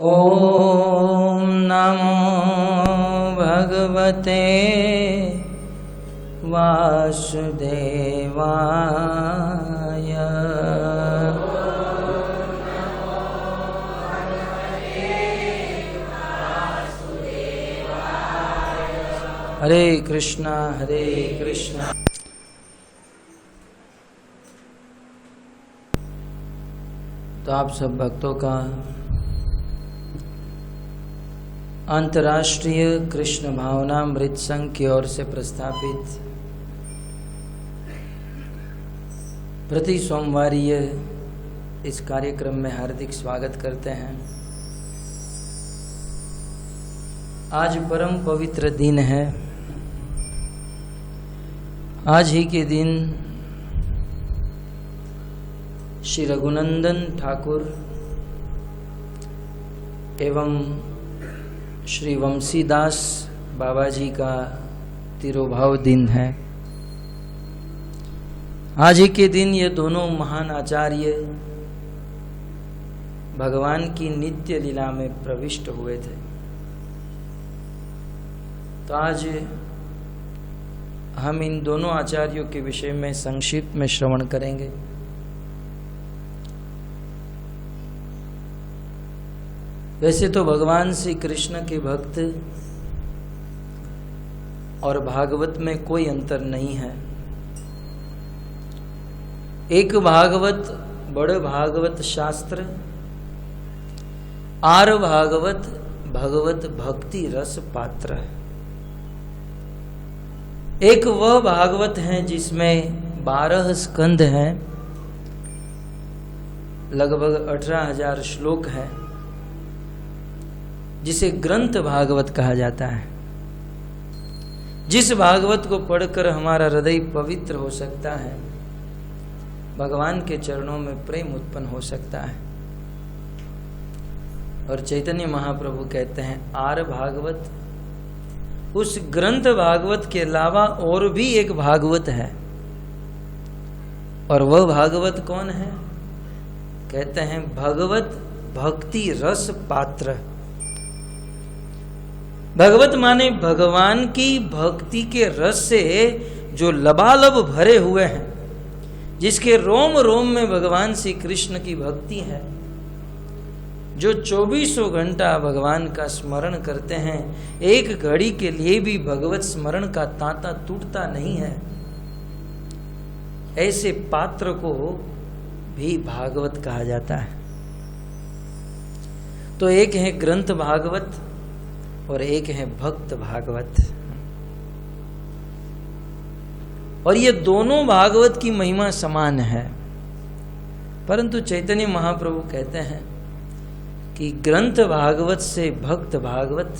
ओम नमो भगवते वासुदेवाय। हरे कृष्णा हरे कृष्णा। तो आप सब भक्तों का अंतर्राष्ट्रीय कृष्ण भावनामृत संघ की ओर से प्रस्थापित प्रति सोमवारीय इस कार्यक्रम में हार्दिक स्वागत करते हैं। आज परम पवित्र दिन है। आज ही के दिन श्री रघुनंदन ठाकुर एवं श्री वंशीदास बाबा जी का तिरोभाव दिन है। आज ही के दिन ये दोनों महान आचार्य भगवान की नित्य लीला में प्रविष्ट हुए थे। तो आज हम इन दोनों आचार्यों के विषय में संक्षिप्त में श्रवण करेंगे। वैसे तो भगवान श्री कृष्ण के भक्त और भागवत में कोई अंतर नहीं है। एक भागवत बड़ भागवत शास्त्र, आर भागवत भगवत भक्ति रस पात्र है। एक वह भागवत है जिसमें 12 स्कंध हैं, लगभग 18,000 श्लोक हैं, जिसे ग्रंथ भागवत कहा जाता है। जिस भागवत को पढ़कर हमारा हृदय पवित्र हो सकता है, भगवान के चरणों में प्रेम उत्पन्न हो सकता है। और चैतन्य महाप्रभु कहते हैं आर भागवत, उस ग्रंथ भागवत के अलावा और भी एक भागवत है। और वह भागवत कौन है? कहते हैं भगवत भक्ति रस पात्र। भगवत माने भगवान की भक्ति के रस से जो लबालब भरे हुए हैं, जिसके रोम रोम में भगवान श्री कृष्ण की भक्ति है, जो 24 घंटा भगवान का स्मरण करते हैं, एक घड़ी के लिए भी भगवत स्मरण का तांता टूटता नहीं है, ऐसे पात्र को भी भागवत कहा जाता है। तो एक है ग्रंथ भागवत और एक है भक्त भागवत। और ये दोनों भागवत की महिमा समान है, परंतु चैतन्य महाप्रभु कहते हैं कि ग्रंथ भागवत से भक्त भागवत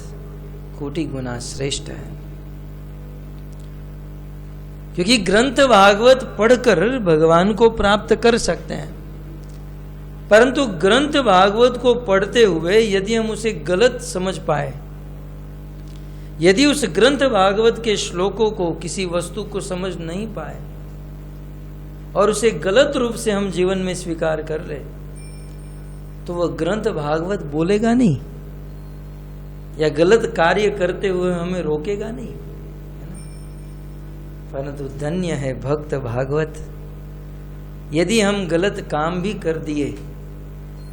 कोटि गुना श्रेष्ठ है। क्योंकि ग्रंथ भागवत पढ़कर भगवान को प्राप्त कर सकते हैं, परंतु ग्रंथ भागवत को पढ़ते हुए यदि हम उसे गलत समझ पाए, यदि उस ग्रंथ भागवत के श्लोकों को, किसी वस्तु को समझ नहीं पाए और उसे गलत रूप से हम जीवन में स्वीकार कर ले, तो वह ग्रंथ भागवत बोलेगा नहीं या गलत कार्य करते हुए हमें रोकेगा नहीं, है ना? परंतु धन्य है भक्त भागवत। यदि हम गलत काम भी कर दिए,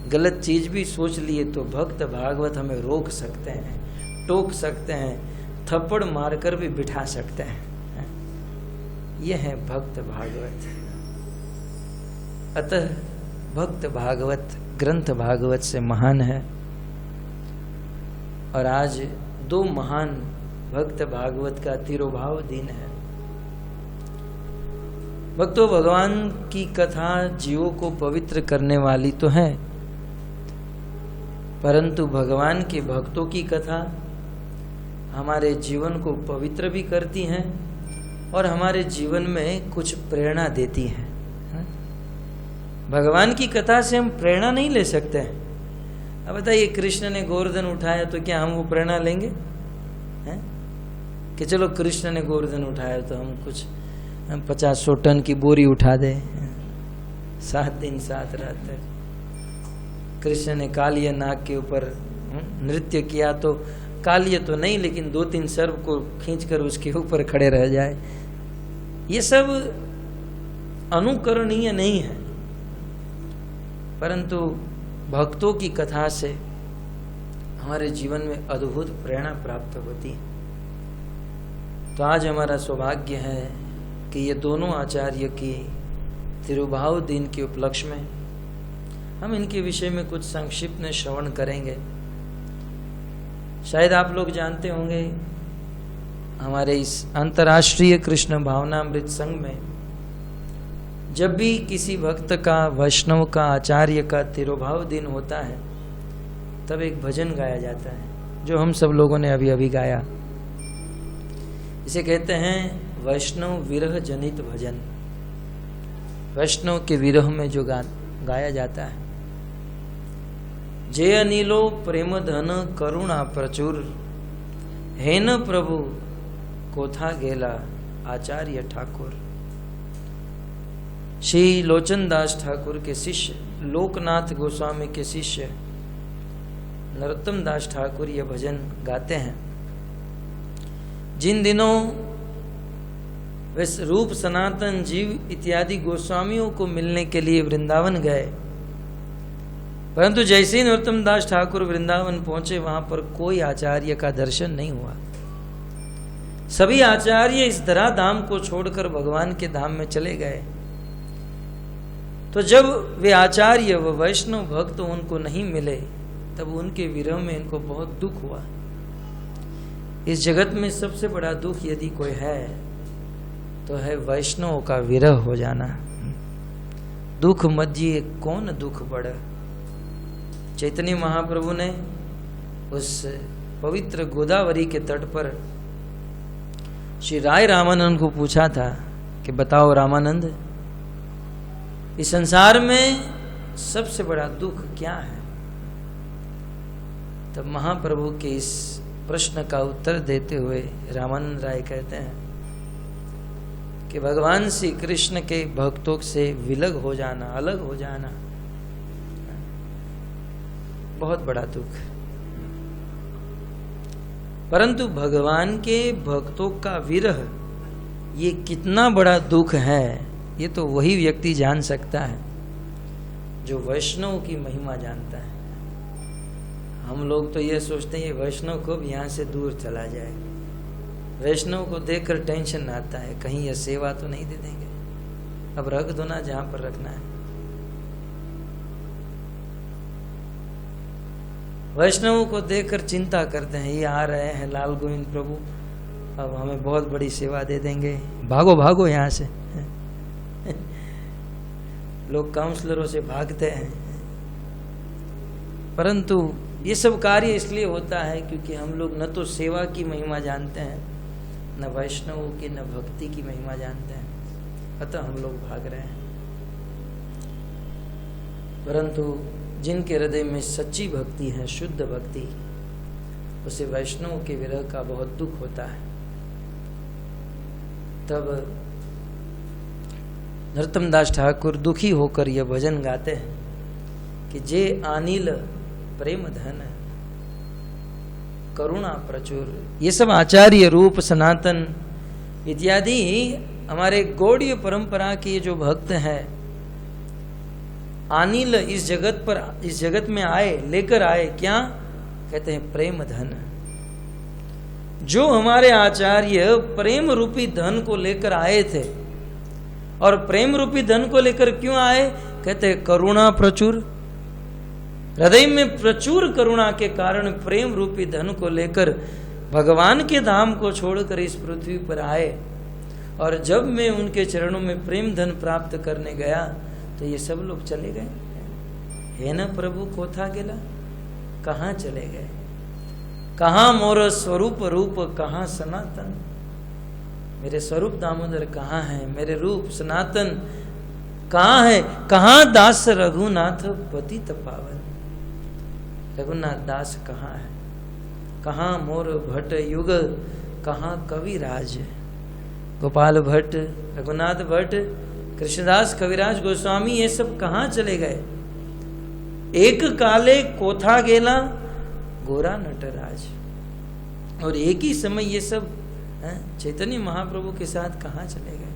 गलत चीज भी सोच लिए, तो भक्त भागवत हमें रोक सकते हैं, टोक सकते हैं, थप्पड़ मारकर भी बिठा सकते हैं। यह है भक्त भागवत। अतः भक्त भागवत ग्रंथ भागवत से महान है। और आज दो महान भक्त भागवत का तिरुभाव दिन है। भक्तों, भगवान की कथा जीवों को पवित्र करने वाली तो है, परंतु भगवान के भक्तों की कथा हमारे जीवन को पवित्र भी करती हैं और हमारे जीवन में कुछ प्रेरणा देती हैं। भगवान की कथा से हम प्रेरणा नहीं ले सकते हैं। अब बताइए, कृष्ण ने गोवर्धन उठाया तो क्या हम वो प्रेरणा लेंगे हैं? कि चलो कृष्ण ने गोवर्धन उठाया तो हम 50-100 टन की बोरी उठा दे, 7 दिन 7 रात तक। कृष्ण ने कालिया नाग के ऊपर नृत्य किया तो कालिया तो नहीं, लेकिन 2-3 सर्प को खींचकर उसके ऊपर खड़े रह जाए। ये सब अनुकरणीय नहीं है, परंतु भक्तों की कथा से हमारे जीवन में अद्भुत प्रेरणा प्राप्त होती है। तो आज हमारा सौभाग्य है कि ये दोनों आचार्य की तिरुभाव दिन के उपलक्ष्य में हम इनके विषय में कुछ संक्षिप्त में श्रवण करेंगे। शायद आप लोग जानते होंगे, हमारे इस अंतर्राष्ट्रीय कृष्ण भावनामृत संघ में जब भी किसी भक्त का, वैष्णव का, आचार्य का तिरुभाव दिन होता है, तब एक भजन गाया जाता है, जो हम सब लोगों ने अभी अभी गाया। इसे कहते हैं वैष्णव विरह जनित भजन। वैष्णव के विरह में जो गाया जाता है। जय अनिलो प्रेम धन करुणा प्रचुर, हेन प्रभु कोथा गेला आचार्य ठाकुर। श्री लोचन दास ठाकुर के शिष्य, लोकनाथ गोस्वामी के शिष्य नरोत्तम दास ठाकुर यह भजन गाते हैं। जिन दिनों वे रूप सनातन जीव इत्यादि गोस्वामियों को मिलने के लिए वृंदावन गए, परंतु जैसे ही नरोत्तम दास ठाकुर वृंदावन पहुंचे, वहां पर कोई आचार्य का दर्शन नहीं हुआ। सभी आचार्य इस धरा धाम को छोड़कर भगवान के धाम में चले गए। तो जब वे आचार्य व वैष्णव भक्त उनको नहीं मिले, तब उनके विरह में इनको बहुत दुख हुआ। इस जगत में सबसे बड़ा दुख यदि कोई है तो है वैष्णव का विरह हो जाना। दुख मज्जिए कौन दुख बढ़। चैतन्य महाप्रभु ने उस पवित्र गोदावरी के तट पर श्री राय रामानंद को पूछा था कि बताओ रामानंद, इस संसार में सबसे बड़ा दुख क्या है? तब महाप्रभु के इस प्रश्न का उत्तर देते हुए रामानंद राय कहते हैं कि भगवान श्री कृष्ण के भक्तों से विलग हो जाना, अलग हो जाना बहुत बड़ा दुख। परंतु भगवान के भक्तों का विरह ये कितना बड़ा दुख है, ये तो वही व्यक्ति जान सकता है जो वैष्णव की महिमा जानता है। हम लोग तो ये सोचते हैं वैष्णव को भी यहाँ से दूर चला जाए। वैष्णव को देखकर टेंशन आता है, कहीं यह सेवा तो नहीं दे देंगे, अब रख दो ना जहाँ पर रखना है। वैष्णवों को देखकर चिंता करते हैं, ये आ रहे हैं लाल गोविंद प्रभु, अब हमें बहुत बड़ी सेवा दे देंगे, भागो भागो यहाँ से। लोग काउंसलरों से भागते हैं। परंतु ये सब कार्य इसलिए होता है क्योंकि हम लोग न तो सेवा की महिमा जानते हैं, न वैष्णवों की, न भक्ति की महिमा जानते हैं। अतः हम लोग भाग रहे हैं। परंतु जिनके हृदय में सच्ची भक्ति है, शुद्ध भक्ति, उसे वैष्णव के विरह का बहुत दुख होता है। तब नरोत्तम दास ठाकुर दुखी होकर यह भजन गाते हैं कि जे अनिल प्रेम धन करुणा प्रचुर। ये सब आचार्य रूप, सनातन इत्यादि हमारे गौड़ीय परंपरा के जो भक्त हैं, अनिल इस जगत में आए, लेकर आए क्या कहते हैं? प्रेम धन। जो हमारे आचार्य प्रेम रूपी धन को लेकर आए थे, और प्रेम रूपी धन को लेकर क्यों आए? कहते हैं करुणा प्रचुर। हृदय में प्रचुर करुणा के कारण प्रेम रूपी धन को लेकर भगवान के धाम को छोड़कर इस पृथ्वी पर आए। और जब मैं उनके चरणों में प्रेम धन प्राप्त करने गया तो ये सब लोग चले गए। हे न प्रभु कोथा गेला, कहाँ चले गए? कहाँ मोर स्वरूप रूप, कहाँ सनातन? मेरे स्वरूप दामोदर कहाँ है? मेरे रूप सनातन कहाँ है? कहाँ दास रघुनाथ पतित पावन? रघुनाथ दास कहाँ है? कहाँ मोर भट्ट युग, कहाँ कवि राज? गोपाल भट्ट, रघुनाथ भट्ट, कृष्णदास कविराज गोस्वामी, ये सब कहाँ चले गए? एक काले कोथा गेला गोरा नटराज। और एक ही समय ये सब चैतन्य महाप्रभु के साथ कहाँ चले गए?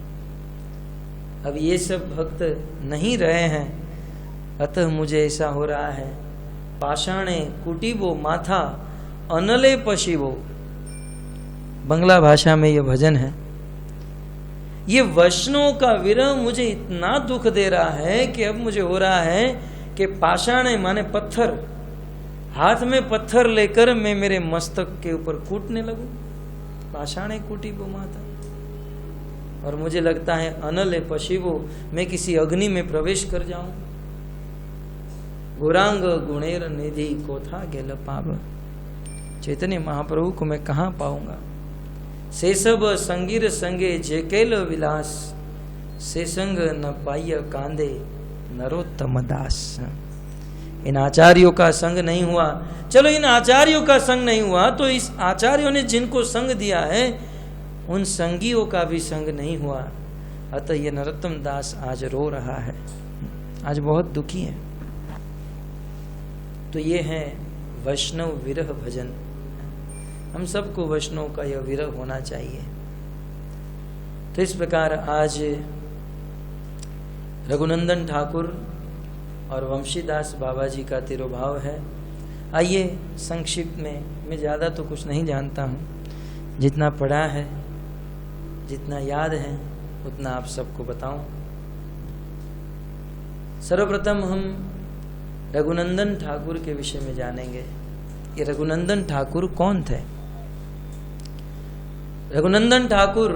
अब ये सब भक्त नहीं रहे हैं, अतः मुझे ऐसा हो रहा है। पाषाणे कुटीबो माथा अनले पशिबो, बंगला भाषा में ये भजन है। ये वैष्णव का विरह मुझे इतना दुख दे रहा है कि अब मुझे हो रहा है कि पाषाणे माने पत्थर, हाथ में पत्थर लेकर मैं मेरे मस्तक के ऊपर कूटने लगूं। पाषाणे कुटीबो माता। और मुझे लगता है अनले पशिबो, मैं किसी अग्नि में प्रवेश कर जाऊं। गुरांग गुणेर निधि कोथा गेल पाव, चैतन्य महाप्रभु को मैं कहाँ पाऊंगा? से सब संगीर संगे जेकेल विलास, से संग न पाय कांदे नरोत्तम दास। इन आचार्यों का संग नहीं हुआ। चलो इन आचार्यों का संग नहीं हुआ तो इस आचार्यों ने जिनको संग दिया है उन संगियों का भी संग नहीं हुआ। अतः ये नरोत्तम दास आज रो रहा है, आज बहुत दुखी है। तो ये है वैष्णव विरह भजन। हम सबको वैष्णव का यह विरह होना चाहिए। तो इस प्रकार आज रघुनंदन ठाकुर और वंशीदास बाबा जी का तिरुभाव है। आइए संक्षिप्त में, मैं ज़्यादा तो कुछ नहीं जानता हूँ, जितना पढ़ा है, जितना याद है उतना आप सबको बताऊं। सर्वप्रथम हम रघुनंदन ठाकुर के विषय में जानेंगे। ये रघुनंदन ठाकुर कौन थे? रघुनंदन ठाकुर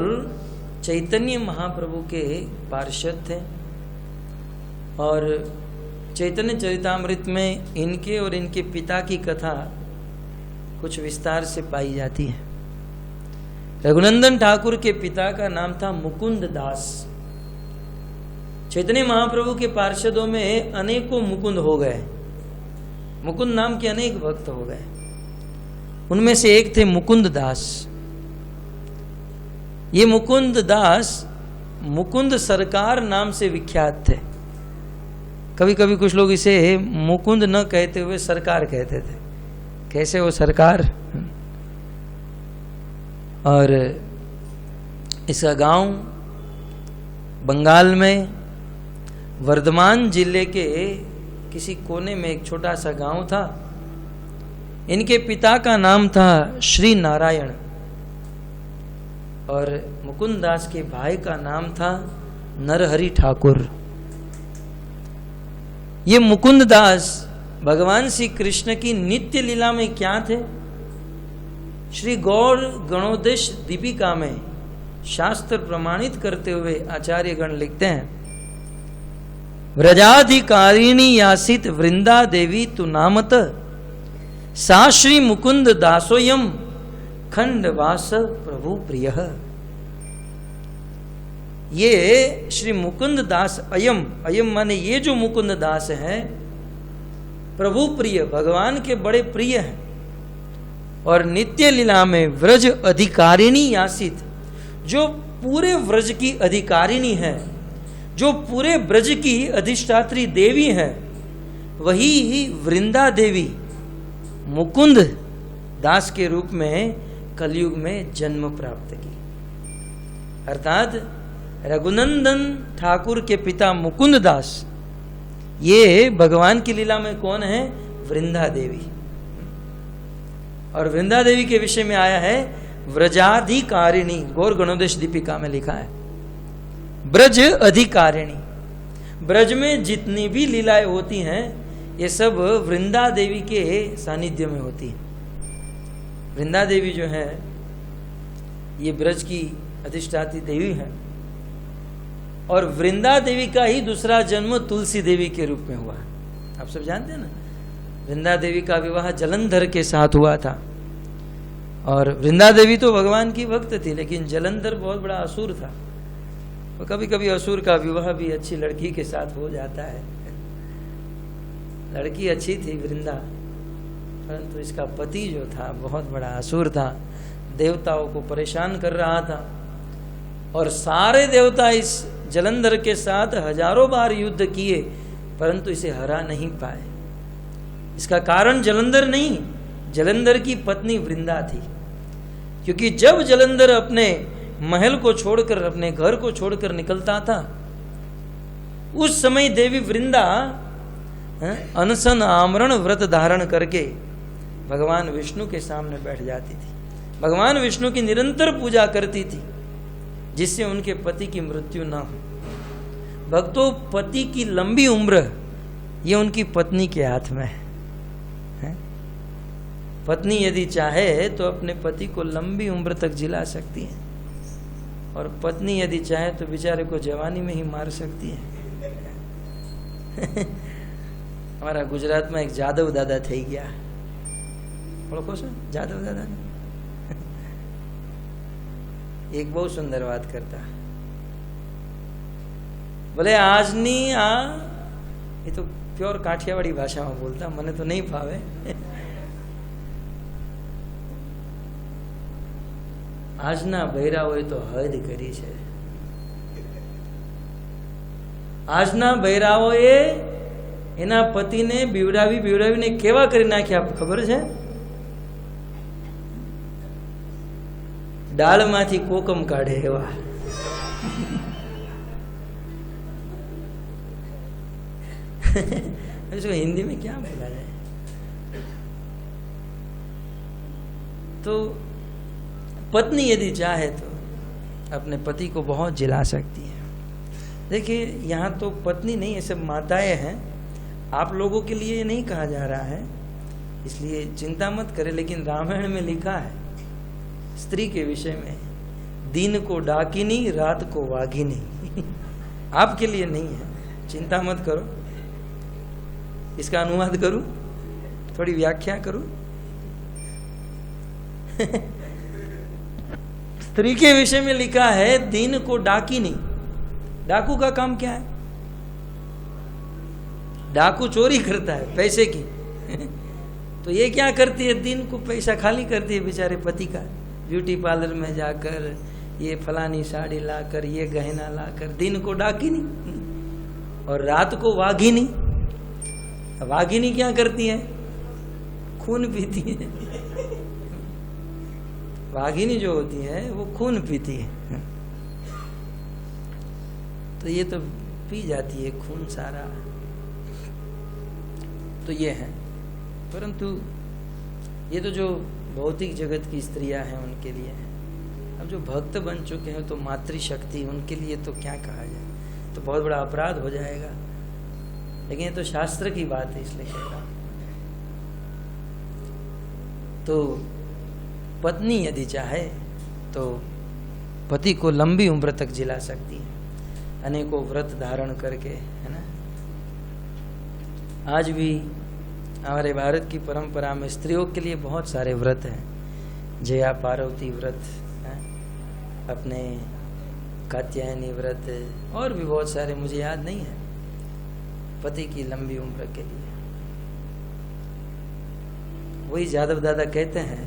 चैतन्य महाप्रभु के पार्षद थे और चैतन्य चरितामृत में इनके और इनके पिता की कथा कुछ विस्तार से पाई जाती है। रघुनंदन ठाकुर के पिता का नाम था मुकुंद दास। चैतन्य महाप्रभु के पार्षदों में अनेकों मुकुंद हो गए, मुकुंद नाम के अनेक भक्त हो गए। उनमें से एक थे मुकुंद दास। ये मुकुंद दास मुकुंद सरकार नाम से विख्यात थे। कभी कभी कुछ लोग इसे मुकुंद न कहते हुए सरकार कहते थे। कैसे वो सरकार? और इसका गांव बंगाल में वर्धमान जिले के किसी कोने में एक छोटा सा गांव था। इनके पिता का नाम था श्री नारायण और मुकुंद दास के भाई का नाम था नरहरि ठाकुर। ये मुकुंद दास भगवान श्री कृष्ण की नित्य लीला में क्या थे? श्री गौर गणोदेश दीपिका में शास्त्र प्रमाणित करते हुए आचार्य गण लिखते हैं, व्रजाधिकारिणी यासित वृंदा देवी तु नामत सा श्री मुकुंद दासोयम खंडवास प्रभु प्रिय। ये श्री मुकुंद दास, अयम माने ये जो मुकुंद दास है प्रभु प्रिय, भगवान के बड़े प्रिय हैं। और नित्य लीला में व्रज अधिकारिणी आसित, जो पूरे व्रज की अधिकारिणी है, जो पूरे ब्रज की अधिष्ठात्री देवी है, वही ही वृंदा देवी मुकुंद दास के रूप में कलयुग में जन्म प्राप्त की। अर्थात रघुनंदन ठाकुर के पिता मुकुंद दास, ये भगवान की लीला में कौन है? वृंदा देवी। और वृंदा देवी के विषय में आया है व्रजाधिकारिणी, गौर गणोदेश दीपिका में लिखा है ब्रज अधिकारिणी। ब्रज में जितनी भी लीलाएं होती हैं ये सब वृंदा देवी के सानिध्य में होती है। वृंदा देवी जो है ये ब्रज की अधिष्ठात्री देवी है। और वृंदा देवी का ही दूसरा जन्म तुलसी देवी के रूप में हुआ। आप सब जानते हैं ना, वृंदा देवी का विवाह जलंधर के साथ हुआ था। और वृंदा देवी तो भगवान की भक्त थी, लेकिन जलंधर बहुत बड़ा असुर था। तो कभी कभी असुर का विवाह भी अच्छी लड़की के साथ हो जाता है। लड़की अच्छी थी वृंदा, परंतु इसका पति जो था बहुत बड़ा असुर था, देवताओं को परेशान कर रहा था। और सारे देवता इस जलंधर के साथ हजारों बार युद्ध किए, परंतु इसे हरा नहीं पाए। इसका कारण जलंधर नहीं, जलंधर की पत्नी वृंदा थी। क्योंकि जब जलंधर अपने महल को छोड़कर, अपने घर को छोड़कर निकलता था, उस समय देवी वृंदा अनशन आमरण व्रत धारण करके भगवान विष्णु के सामने बैठ जाती थी। भगवान विष्णु की निरंतर पूजा करती थी, जिससे उनके पति की मृत्यु ना हो। भक्तों, पति की लंबी उम्र ये उनकी पत्नी के हाथ में है। पत्नी यदि चाहे तो अपने पति को लंबी उम्र तक जिला सकती है, और पत्नी यदि चाहे तो बेचारे को जवानी में ही मार सकती है। हमारा गुजरात में एक जादव दादा थी गया, ओळखो છો जादव दादा? एक बहुत सुंदर बात करता, बोले આજની આ, ये तो प्योर काठियावाड़ी भाषा में बोलता, मने तो नहीं फावे। આજના બૈરાઓએ તો હદ કરી છે। આજના બૈરાઓએ એના પતિને બીવડાવીને કેવા કરી નાખ્યા ખબર છે? डालમાંથી કોકમ કાઢે એવા। इसको हिंदी में क्या बोला जाए? तो पत्नी यदि चाहे तो अपने पति को बहुत जिला सकती है। देखिए, यहाँ तो पत्नी नहीं, ये सब माताएं हैं। आप लोगों के लिए ये नहीं कहा जा रहा है, इसलिए चिंता मत करें। लेकिन रामायण में लिखा है स्त्री के विषय में, दिन को डाकिनी रात को वाघिनी। आपके लिए नहीं है, चिंता मत करो। इसका अनुवाद करूं, थोड़ी व्याख्या करूं। स्त्री के विषय में लिखा है दिन को डाकिनी। डाकू का काम क्या है? डाकू चोरी करता है पैसे की। तो ये क्या करती है? दिन को पैसा खाली करती है बेचारे पति का। ब्यूटी पार्लर में जाकर ये फलानी साड़ी लाकर, ये गहना लाकर, दिन को डाकिनी। और रात को वाघिनी। वाघिनी क्या करती है? खून पीती है। वाघिनी जो होती है वो खून पीती है। तो ये तो पी जाती है खून सारा। तो ये है, परंतु ये तो जो भौतिक जगत की स्त्रियां हैं उनके लिए है। अब जो भक्त बन चुके हैं तो मातृशक्ति, उनके लिए तो क्या कहा जाए, तो बहुत बड़ा अपराध हो जाएगा। लेकिन ये तो शास्त्र की बात है, इसलिए कह रहा हूं। तो पत्नी यदि चाहे तो पति को लंबी उम्र तक जिला सकती है, अनेकों व्रत धारण करके, है ना। आज भी हमारे भारत की परंपरा में स्त्रियों के लिए बहुत सारे व्रत हैं। जया पार्वती व्रत है, अपने कात्यायनी व्रत, और भी बहुत सारे, मुझे याद नहीं है, पति की लंबी उम्र के लिए। वही जादव दादा कहते हैं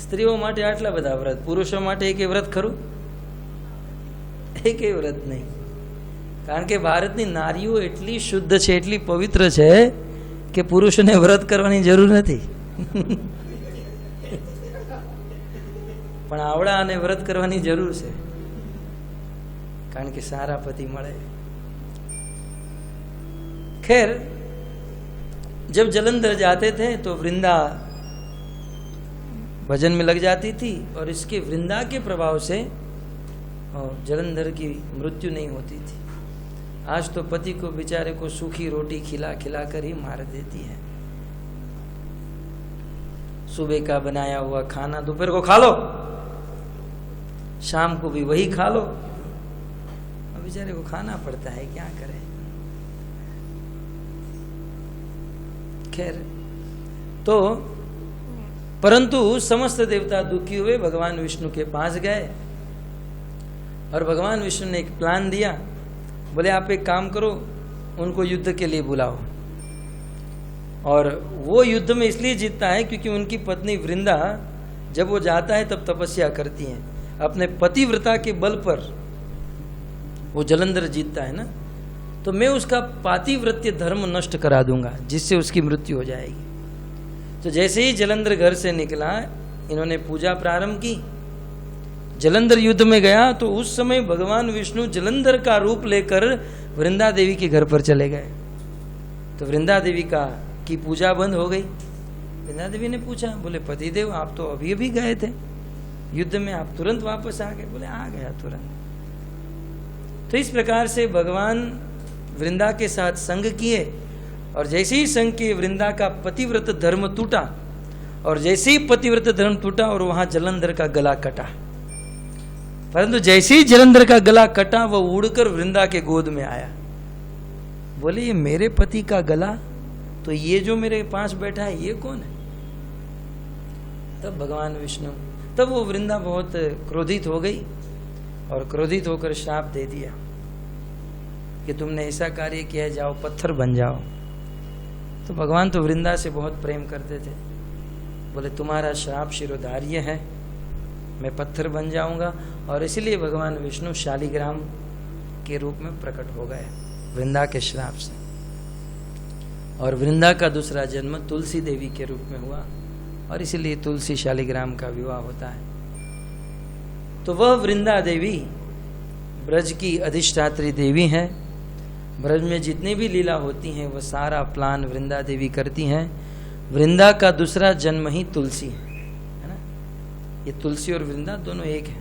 સ્ત્રીઓ માટે આટલા બધા વ્રત, પુરુષો માટે એક વ્રત ખરું? એક વ્રત નહીં. કારણ કે ભારતની નારીઓ એટલી શુદ્ધ છે, એટલી પવિત્ર છે કે પુરુષોને વ્રત કરવાની જરૂર નથી. પણ આવડાને વ્રત કરવાની જરૂર છે, કારણ કે સારા પતિ મળે. खैर, जब जलंधर जाते थे तो वृंदा भजन में लग जाती थी और इसके वृंदा के प्रभाव से जलंधर की मृत्यु नहीं होती थी. आज तो पति को बेचारे को सूखी रोटी खिला खिला कर ही मार देती है. सुबह का बनाया हुआ खाना दोपहर को खा लो, शाम को भी वही खा लो. अब बेचारे को खाना पड़ता है, क्या करें. खैर, तो परंतु समस्त देवता दुखी हुए, भगवान विष्णु के पास गए और भगवान विष्णु ने एक प्लान दिया. बोले आप एक काम करो, उनको युद्ध के लिए बुलाओ. और वो युद्ध में इसलिए जीतता है क्योंकि उनकी पत्नी वृंदा जब वो जाता है तब तपस्या करती है. अपने पतिव्रता के बल पर वो जलंधर जीतता है ना, तो मैं उसका पातिव्रत्य धर्म नष्ट करा दूंगा जिससे उसकी मृत्यु हो जाएगी. तो जैसे ही जलंधर घर से निकला, इन्होंने पूजा प्रारंभ की. जलंधर युद्ध में गया तो उस समय भगवान विष्णु जलंधर का रूप लेकर वृंदा देवी के घर पर चले गए. तो वृंदा देवी की पूजा बंद हो गई. वृंदा देवी ने पूछा, बोले पतिदेव आप तो अभी अभी गए थे युद्ध में, आप तुरंत वापस आ गए? बोले आ गया तुरंत. तो इस प्रकार से भगवान वृंदा के साथ संग किए और जैसे ही संग किए वृंदा का पतिव्रत धर्म टूटा. और जैसे ही पतिव्रत धर्म टूटा और वहां जलंधर का गला कटा. परंतु जैसे ही जलंधर का गला कटा वह उड़कर वृंदा के गोद में आया. बोले ये मेरे पति का गला, तो ये जो मेरे पास बैठा है ये कौन है? तब भगवान विष्णु, तब वो वृंदा बहुत क्रोधित हो गई और क्रोधित होकर श्राप दे दिया कि तुमने ऐसा कार्य किया, जाओ पत्थर बन जाओ. तो भगवान तो वृंदा से बहुत प्रेम करते थे. बोले तुम्हारा श्राप शिरोधार्य है, मैं पत्थर बन जाऊंगा. और इसलिए भगवान विष्णु शालिग्राम के रूप में प्रकट हो गए वृंदा के श्राप से. और वृंदा का दूसरा जन्म तुलसी देवी के रूप में हुआ और इसलिए तुलसी शालिग्राम का विवाह होता है. तो वह वृंदा देवी ब्रज की अधिष्ठात्री देवी है. ब्रज में जितनी भी लीला होती हैं वह सारा प्लान वृंदा देवी करती हैं. वृंदा का दूसरा जन्म ही तुलसी है ना. ये तुलसी और वृंदा दोनों एक है.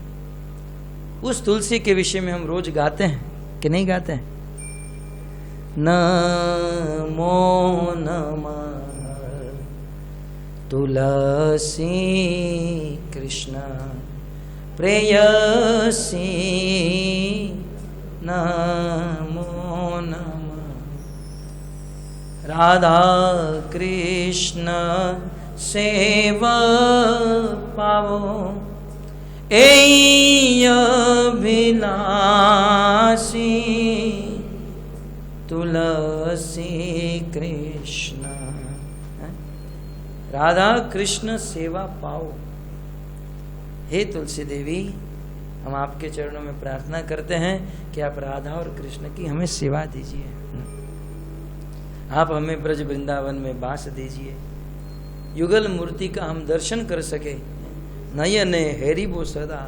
उस तुलसी के विषय में हम रोज गाते हैं कि नहीं गाते हैं? नमो नमः तुलसी कृष्ण प्रेयसी नमो नमः राधा कृष्ण सेवा पावो एय अभिलाषी तुलसी कृष्ण. राधा कृष्ण सेवा पाओ. हे तुलसी देवी, हम आपके चरणों में प्रार्थना करते हैं कि आप राधा और कृष्ण की हमें सेवा दीजिए. आप हमें ब्रज वृंदावन में बास दीजिए. युगल मूर्ति का हम दर्शन कर सके. नयने हेरिबो सदा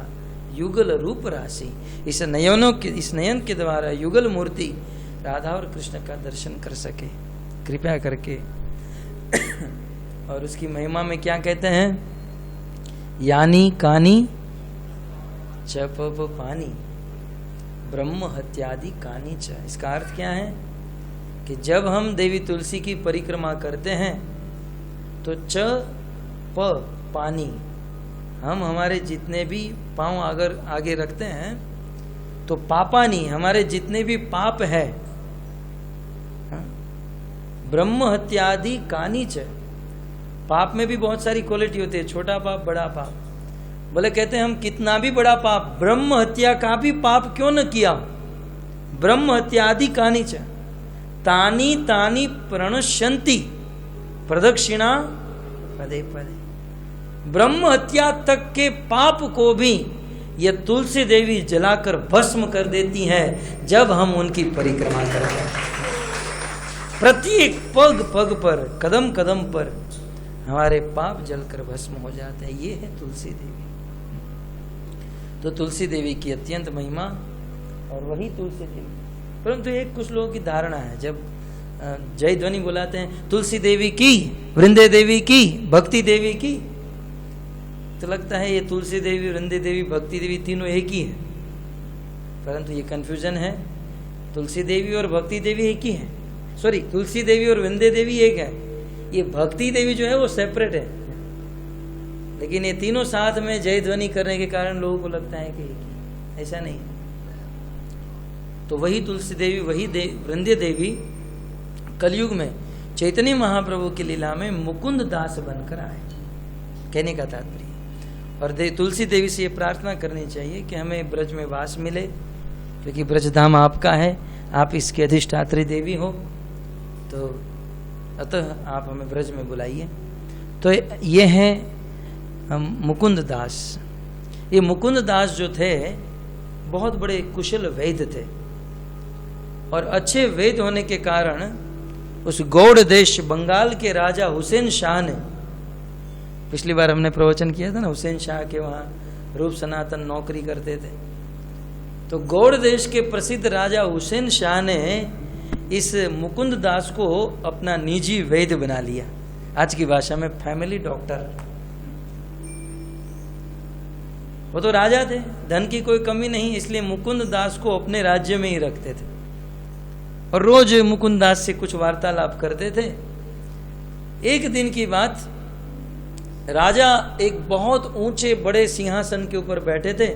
युगल रूप राशि. इस नयन के द्वारा युगल मूर्ति राधा और कृष्ण का दर्शन कर सके कृपया करके. और उसकी महिमा में क्या कहते हैं? यानी कानी चप पानी ब्रह्म हत्यादि कानी च. इसका अर्थ क्या है कि जब हम देवी तुलसी की परिक्रमा करते हैं तो च प पानी, हम हमारे जितने भी पांव अगर आगे रखते हैं तो पापानी, हमारे जितने भी पाप है, ब्रह्म हत्यादि कानी च. पाप में भी बहुत सारी क्वालिटी होती है, छोटा पाप बड़ा पाप. बोले कहते हैं हम कितना भी बड़ा पाप, ब्रह्म हत्या का भी पाप क्यों न किया, ब्रह्म हत्यादि कानी च, तानी तानी प्रणश्यंती प्रदक्षिणा पदे पदे। ब्रह्म हत्या तक के पाप को भी ये तुलसी देवी जलाकर भस्म कर देती हैं जब हम उनकी परिक्रमा करते हैं। प्रत्येक पग पग पर, कदम कदम पर हमारे पाप जलकर भस्म हो जाते हैं। ये है तुलसी देवी। तो तुलसी देवी की अत्यंत महिमा और वही तुलसी देवी। परंतु एक कुछ लोगों की धारणा है, जब जय ध्वनि बुलाते हैं तुलसी देवी की, वृंदे देवी की, भक्ति देवी की, तो लगता है ये तुलसी देवी, वृंदे देवी, भक्ति देवी तीनों एक ही है। परंतु ये कंफ्यूजन है। तुलसी देवी और भक्ति देवी एक ही है। सॉरी, तुलसी देवी और वृंदे देवी एक है। ये भक्ति देवी जो है वो सेपरेट है। लेकिन ये तीनों साथ में जय ध्वनि करने के कारण लोगों को लगता है कि एक ही। ऐसा नहीं है। तो वही तुलसी देवी, वही वृंदे देवी कलयुग में चैतन्य महाप्रभु की लीला में मुकुंद दास बनकर आए, कहने का तात्पर्य। और तुलसी देवी से ये प्रार्थना करनी चाहिए कि हमें ब्रज में वास मिले, क्योंकि ब्रजधाम आपका है, आप इसके अधिष्ठात्री देवी हो, तो अतः आप हमें ब्रज में बुलाइए। तो ये है मुकुंद दास। ये मुकुंद दास जो थे बहुत बड़े कुशल वैद्य थे, और अच्छे वैद्य होने के कारण उस गौड़ देश बंगाल के राजा हुसैन शाह ने, पिछली बार हमने प्रवचन किया था ना, हुसैन शाह के वहाँ रूप सनातन नौकरी करते थे। तो गौड़ देश के प्रसिद्ध राजा हुसैन शाह ने इस मुकुंद दास को अपना निजी वैद्य बना लिया। आज की भाषा में फैमिली डॉक्टर। वो तो राजा थे, धन की कोई कमी नहीं, इसलिए मुकुंद दास को अपने राज्य में ही रखते थे और रोज मुकुंद दास से कुछ वार्तालाप करते थे। एक दिन की बात, राजा एक बहुत ऊंचे बड़े सिंहासन के ऊपर बैठे थे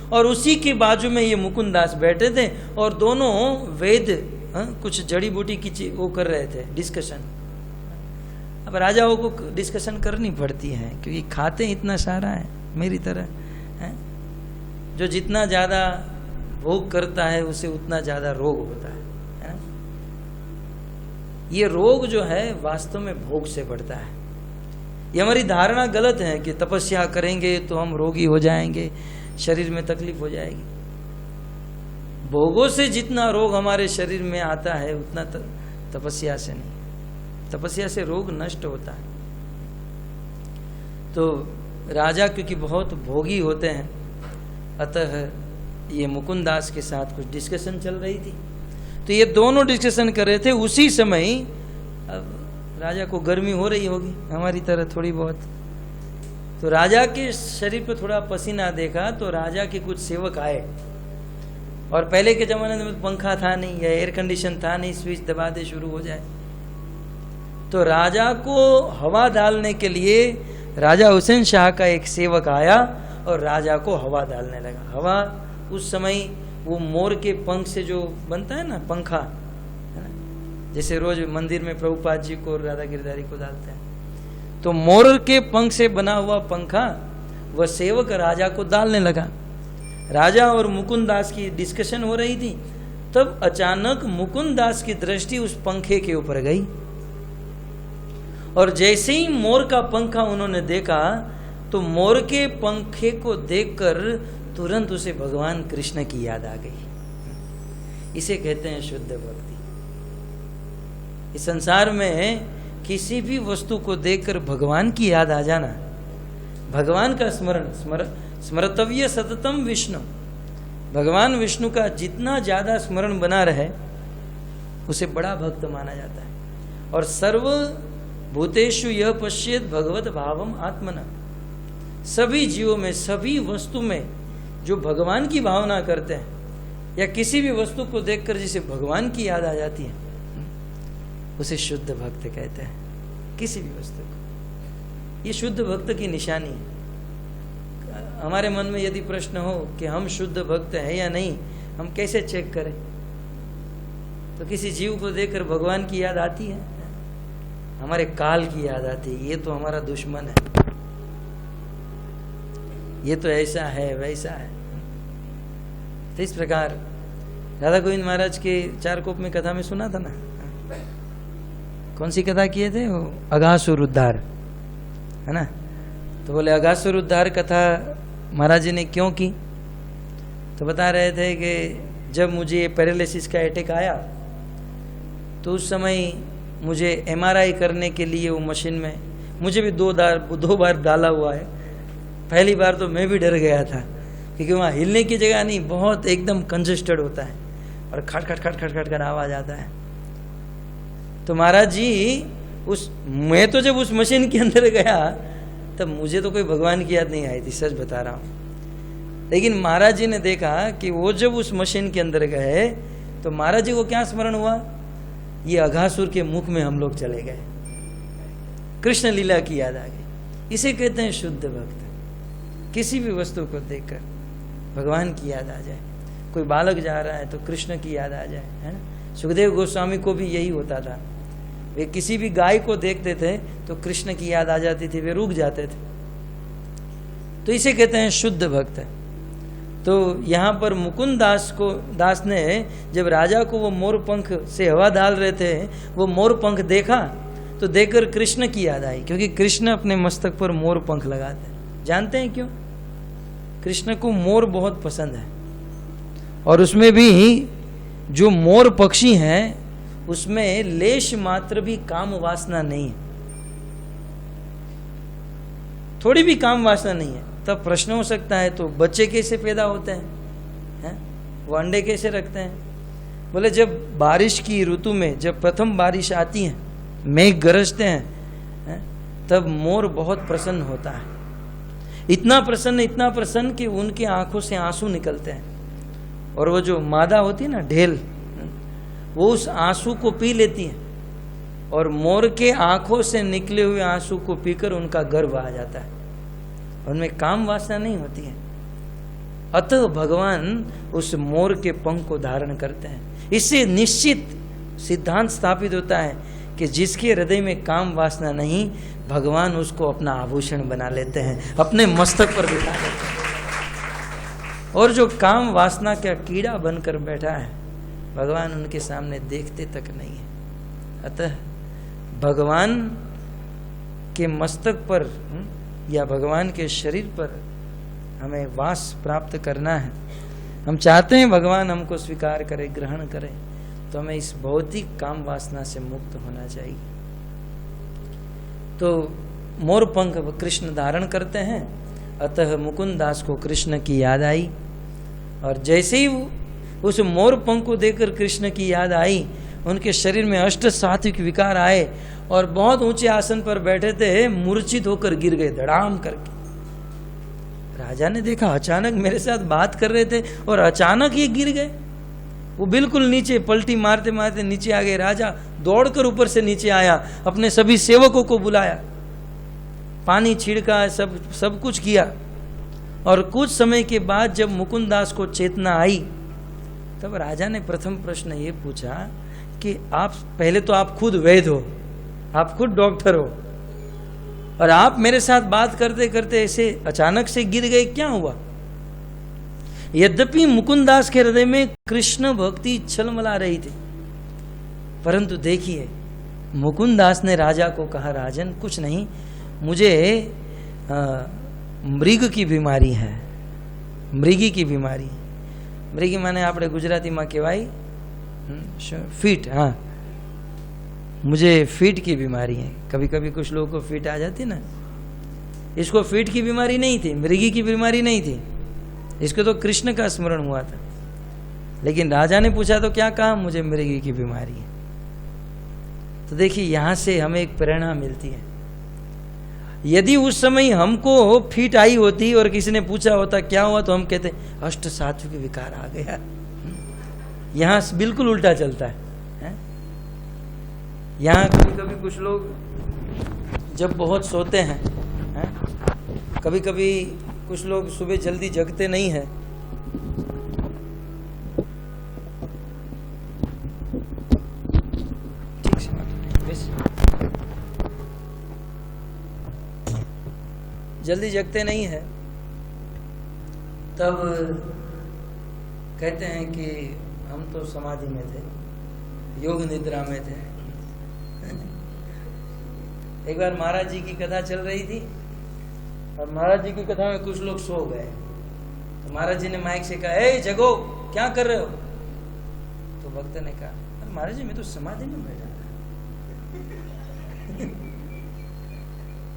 और उसी के बाजू में ये मुकुंद दास बैठे थे, और दोनों वेद कुछ जड़ी बूटी की वो कर रहे थे, डिस्कशन। अब राजाओं को डिस्कशन करनी पड़ती है, क्योंकि खाते इतना सारा है, मेरी तरह है। जो जितना ज़्यादा भोग करता है उसे उतना ज़्यादा रोग होता है ना? ये रोग जो है वास्तव में भोग से बढ़ता है। ये हमारी धारणा गलत है कि तपस्या करेंगे तो हम रोगी हो जाएंगे, शरीर में तकलीफ हो जाएगी। भोगों से जितना रोग हमारे शरीर में आता है उतना तपस्या से नहीं। तपस्या से रोग नष्ट होता है। तो राजा क्योंकि बहुत भोगी होते हैं, अतः ये मुकुंद दास के साथ कुछ डिस्कशन चल रही थी। तो ये दोनों डिस्कशन कर रहे थे। उसी समय अब राजा को गर्मी हो रही होगी हमारी तरह थोड़ी बहुत, तो राजा के शरीर पर थोड़ा पसीना देखा, तो राजा के कुछ सेवक आए। और पहले के ज़माने में पंखा था नहीं या एयर कंडीशन था नहीं, स्विच दबा दे शुरू हो जाए। तो राजा को हवा डालने के लिए राजा हुसैन शाह का एक सेवक आया और राजा को हवा डालने लगा। हवा उस समय वो मोर के पंख से जो बनता है ना, पंखा है ना, जैसे रोज मंदिर में प्रभुपाद जी को और राधा गिरधारी को डालते हैं, तो मोर के पंख से बना हुआ पंखा वह सेवक राजा को डालने लगा। राजा और मुकुंद दास की डिस्कशन हो रही थी। तब अचानक मुकुंद दास की दृष्टि उस पंखे के ऊपर गई, और जैसे ही मोर का पंखा उन्होंने देखा, तो मोर के पंखे को देखकर तुरंत उसे भगवान कृष्ण की याद आ गई। इसे कहते हैं शुद्ध भक्ति। इस संसार में किसी भी वस्तु को देखकर भगवान की याद आ जाना, भगवान का स्मरतव्य सततम विष्णु, भगवान विष्णु का जितना ज्यादा स्मरण बना रहे उसे बड़ा भक्त माना जाता है। और सर्व भूतेषु यह पश्येत भगवत भावम आत्मना, सभी जीवों में, सभी वस्तु में जो भगवान की भावना करते हैं या किसी भी वस्तु को देखकर जिसे भगवान की याद आ जाती है, उसे शुद्ध भक्त कहते हैं। किसी भी वस्तु को, ये शुद्ध भक्त की निशानी है। हमारे मन में यदि प्रश्न हो कि हम शुद्ध भक्त हैं या नहीं, हम कैसे चेक करें? तो किसी जीव को देखकर भगवान की याद आती है, हमारे काल की याद आती है, ये तो हमारा दुश्मन है, ये तो ऐसा है वैसा है। तो इस प्रकार राधा गोविंद महाराज के चार कोप में कथा में सुना था ना, कौन सी कथा किए थे वो? अघासुर उद्धार, है ना। तो बोले अघासुर उद्धार कथा महाराज जी ने क्यों की? तो बता रहे थे कि जब मुझे पैरालिसिस का अटैक आया तो उस समय मुझे MRI करने के लिए वो मशीन में मुझे भी दो बार डाला हुआ है। पहली बार तो मैं भी डर गया था क्योंकि वहाँ हिलने की जगह नहीं, बहुत एकदम कंजेस्टेड होता है और खट खट खट खट खट कर आवाज़ आता है। तो महाराज जी मैं तो जब उस मशीन के अंदर गया तब मुझे तो कोई भगवान की याद नहीं आई थी, सच बता रहा हूँ। लेकिन महाराज जी ने देखा कि वो जब उस मशीन के अंदर गए तो महाराज जी को क्या स्मरण हुआ? ये अघासुर के मुख में हम लोग चले गए, कृष्ण लीला की याद आ गई। इसे कहते हैं शुद्ध भक्त। किसी भी वस्तु को देखकर भगवान की याद आ जाए। कोई बालक जा रहा है तो कृष्ण की याद आ जाए, है ना। सुखदेव गोस्वामी को भी यही होता था, वे किसी भी गाय को देखते थे तो कृष्ण की याद आ जाती थी, वे रुक जाते थे। तो इसे कहते हैं शुद्ध भक्त। तो यहाँ पर मुकुंद दास ने जब राजा को वो मोर पंख से हवा डाल रहे थे, वो मोर पंख देखा तो देखकर कृष्ण की याद आई, क्योंकि कृष्ण अपने मस्तक पर मोर पंख लगाते हैं। जानते हैं क्यों? कृष्ण को मोर बहुत पसंद है और उसमें भी जो मोर पक्षी हैं उसमें लेश मात्र भी काम वासना नहीं है, थोड़ी भी काम वासना नहीं है। तब प्रश्न हो सकता है तो बच्चे कैसे पैदा होते हैं? वो अंडे कैसे रखते हैं? बोले जब बारिश की ऋतु में जब प्रथम बारिश आती है, मेघ गरजते हैं, तब मोर बहुत प्रसन्न होता है। इतना प्रसन्न कि उनकी आंखों से आंसू निकलते हैं और वो जो मादा होती है ना ढेल, वो उस आंसू को पी लेती है और मोर के आंखों से निकले हुए आंसू को पीकर उनका गर्भ आ जाता है। उनमें काम वासना नहीं होती है। अतः भगवान उस मोर के पंख को धारण करते हैं। इससे निश्चित सिद्धांत स्थापित होता है कि जिसके हृदय में काम वासना नहीं, भगवान उसको अपना आभूषण बना लेते हैं, अपने मस्तक पर बिठा लेते हैं। और जो काम वासना का कीड़ा बनकर बैठा है, भगवान उनके सामने देखते तक नहीं है। अतः भगवान के मस्तक पर या भगवान के शरीर पर हमें वास प्राप्त करना है। हम चाहते हैं भगवान हमको स्वीकार करे, ग्रहण करे, तो हमें इस भौतिक काम वासना से मुक्त होना चाहिए। तो मोर पंख कृष्ण धारण करते हैं। अतः मुकुंद दास को कृष्ण की याद आई और जैसे ही उस मोर पंख को देखकर कृष्ण की याद आई, उनके शरीर में अष्ट सात्विक विकार आए और बहुत ऊंचे आसन पर बैठे थे, मूर्छित होकर गिर गए धड़ाम करके। राजा ने देखा अचानक मेरे साथ बात कर रहे थे और अचानक ये गिर गए। वो बिल्कुल नीचे पलटी मारते मारते नीचे आ गए। राजा दौड़कर ऊपर से नीचे आया, अपने सभी सेवकों को बुलाया, पानी छिड़का, सब कुछ किया। और कुछ समय के बाद जब मुकुंद दास को चेतना आई, तब राजा ने प्रथम प्रश्न ये पूछा कि आप पहले तो आप खुद वैद्य हो, आप खुद डॉक्टर हो, और आप मेरे साथ बात करते करते ऐसे अचानक से गिर गए, क्या हुआ? यद्यपि मुकुंद दास के हृदय में कृष्ण भक्ति छलमला रही थी, परंतु देखिए मुकुंद दास ने राजा को कहा, राजन कुछ नहीं, मुझे मृग की बीमारी है, मृगी की बीमारी। मृगी माने આપણે ગુજરાતીમાં કહેવાય ફીટ। हाँ, मुझे फीट की बीमारी है। कभी कभी कुछ लोगों को फीट आ जाती ना, इसको फीट की बीमारी नहीं थी, मृगी की बीमारी नहीं थी, इसको तो कृष्ण का स्मरण हुआ था। लेकिन राजा ने पूछा तो क्या कहा, मुझे मृगी की बीमारी है। तो देखिए यहाँ से हमें एक प्रेरणा मिलती है। यदि उस समय हमको फीट आई होती और किसी ने पूछा होता क्या हुआ, तो हम कहते अष्ट सात्विक विकार आ गया। यहाँ बिल्कुल उल्टा चलता है। यहाँ कभी कभी कुछ लोग जब बहुत सोते हैं, कभी कभी कुछ लोग सुबह जल्दी जगते नहीं हैं, ठीक से जल्दी जगते नहीं है, तब कहते हैं कि हम तो समाधि में थे, योग निद्रा में थे, एक बार महाराज जी की कथा चल रही थी और महाराज जी की कथा में कुछ लोग सो गए, तो महाराज जी ने माइक से कहा, ए जगो, क्या कर रहे हो? तो भक्त ने कहा, अरे महाराज जी मैं तो समाधि में बैठा था।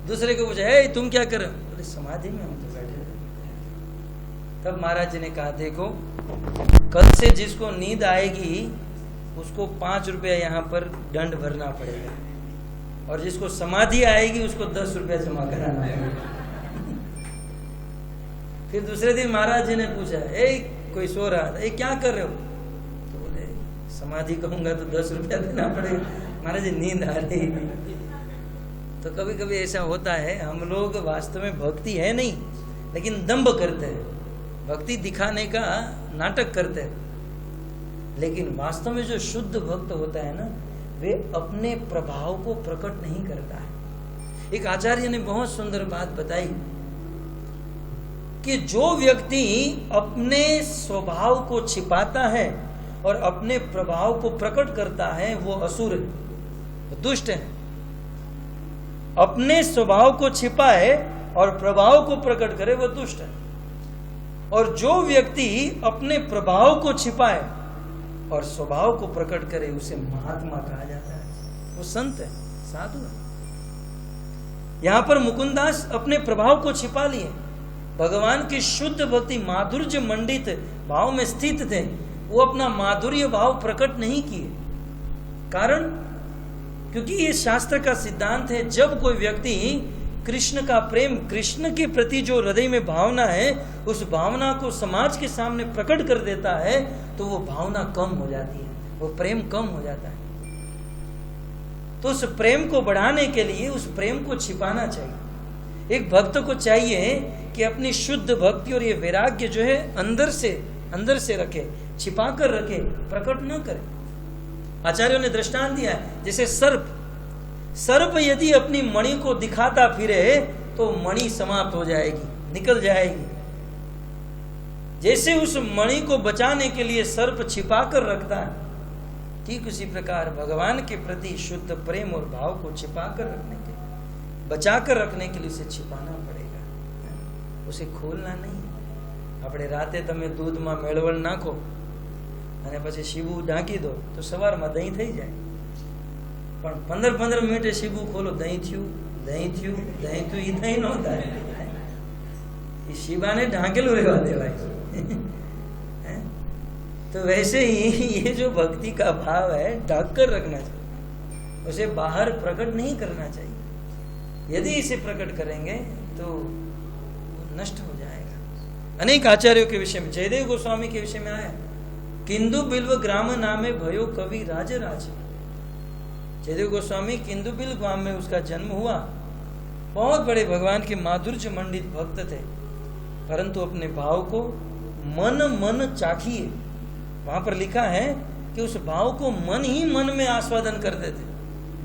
दूसरे को पूछा, ए तुम क्या कर रहे हो? बोले समाधि में हम तो बैठे थे। तब महाराज जी ने कहा, देखो कल से जिसको नींद आएगी उसको 5 रुपया यहाँ पर दंड भरना पड़ेगा, और जिसको समाधि आएगी उसको 10 रुपया जमा कराना पड़ेगा। फिर दूसरे दिन महाराज जी ने पूछा, ए कोई सो रहा था, ए क्या कर रहे हो? तो बोले समाधि कहूंगा तो 10 रुपया देना पड़ेगा। महाराज जी नींद आ रही थी। तो कभी कभी ऐसा होता है, हम लोग वास्तव में भक्ति है नहीं, लेकिन दंभ करते हैं, भक्ति दिखाने का नाटक करते हैं। लेकिन वास्तव में जो शुद्ध भक्त होता है ना, वे अपने प्रभाव को प्रकट नहीं करता है। एक आचार्य ने बहुत सुंदर बात बताई कि जो व्यक्ति अपने स्वभाव को छिपाता है और अपने प्रभाव को प्रकट करता है वो असुर है, दुष्ट है। अपने स्वभाव को छिपाए और प्रभाव को प्रकट करे वो दुष्ट है। और जो व्यक्ति अपने प्रभाव को छिपाए और स्वभाव को प्रकट करे उसे महात्मा कहा जाता है, वो संत है, साधु है। यहां पर मुकुंदास अपने प्रभाव को छिपा लिए, भगवान की शुद्ध भक्ति माधुर्य मंडित भाव में स्थित थे, वो अपना माधुर्य भाव प्रकट नहीं किए। कारण क्योंकि ये शास्त्र का सिद्धांत है, जब कोई व्यक्ति कृष्ण का प्रेम, कृष्ण के प्रति जो हृदय में भावना है, उस भावना को समाज के सामने प्रकट कर देता है तो वो भावना कम हो जाती है, वो प्रेम कम हो जाता है। तो उस प्रेम को बढ़ाने के लिए उस प्रेम को छिपाना चाहिए। एक भक्त को चाहिए कि अपनी शुद्ध भक्ति और ये वैराग्य जो है अंदर से रखे, छिपा कर रखे, प्रकट न करे। आचार्यों ने दृष्टांत दिया है, जैसे सर्प यदि अपनी मणि को दिखाता फिरे तो मणि समाप्त हो जाएगी, निकल जाएगी। जैसे उस मणि को बचाने के लिए सर्प छिपा कर रखता है, ठीक उसी प्रकार भगवान के प्रति शुद्ध प्रेम और भाव को छिपा कर रखने के लिए, बचा कर रखने के लिए उसे छिपाना पड़ेगा, उसे खोलना नहीं। આપણે રાતે તમે દૂધમાં મેળવણ નાખો અને પછી શીબું ઢાંકી દો તો સવારમાં દહીં થઈ જાય, પણ 15-15 મિનિટે શીબું ખોલો, દહીં થયું એ દહીં ન થાય, એ શીબાને ઢાંકેલું રહેવા દેવાય। तो वैसे ही ये जो भक्ति का भाव है ढक कर रखना चाहिए, उसे बाहर प्रकट नहीं करना चाहिए। यदि इसे प्रकट करेंगे तो नष्ट हो जाएगा। अनेक आचार्यों के विषय में, जयदेव गोस्वामी के विषय में आया, किंदु बिल्व ग्राम नामे भयो कवि राज। जयदेव गोस्वामी किंदु बिल्व ग्राम में उसका जन्म हुआ। बहुत बड़े भगवान के माधुर्य मंडित भक्त थे, परंतु अपने भाव को मन चाखिए, वहां पर लिखा है कि उस भाव को मन ही मन में आस्वादन करते थे,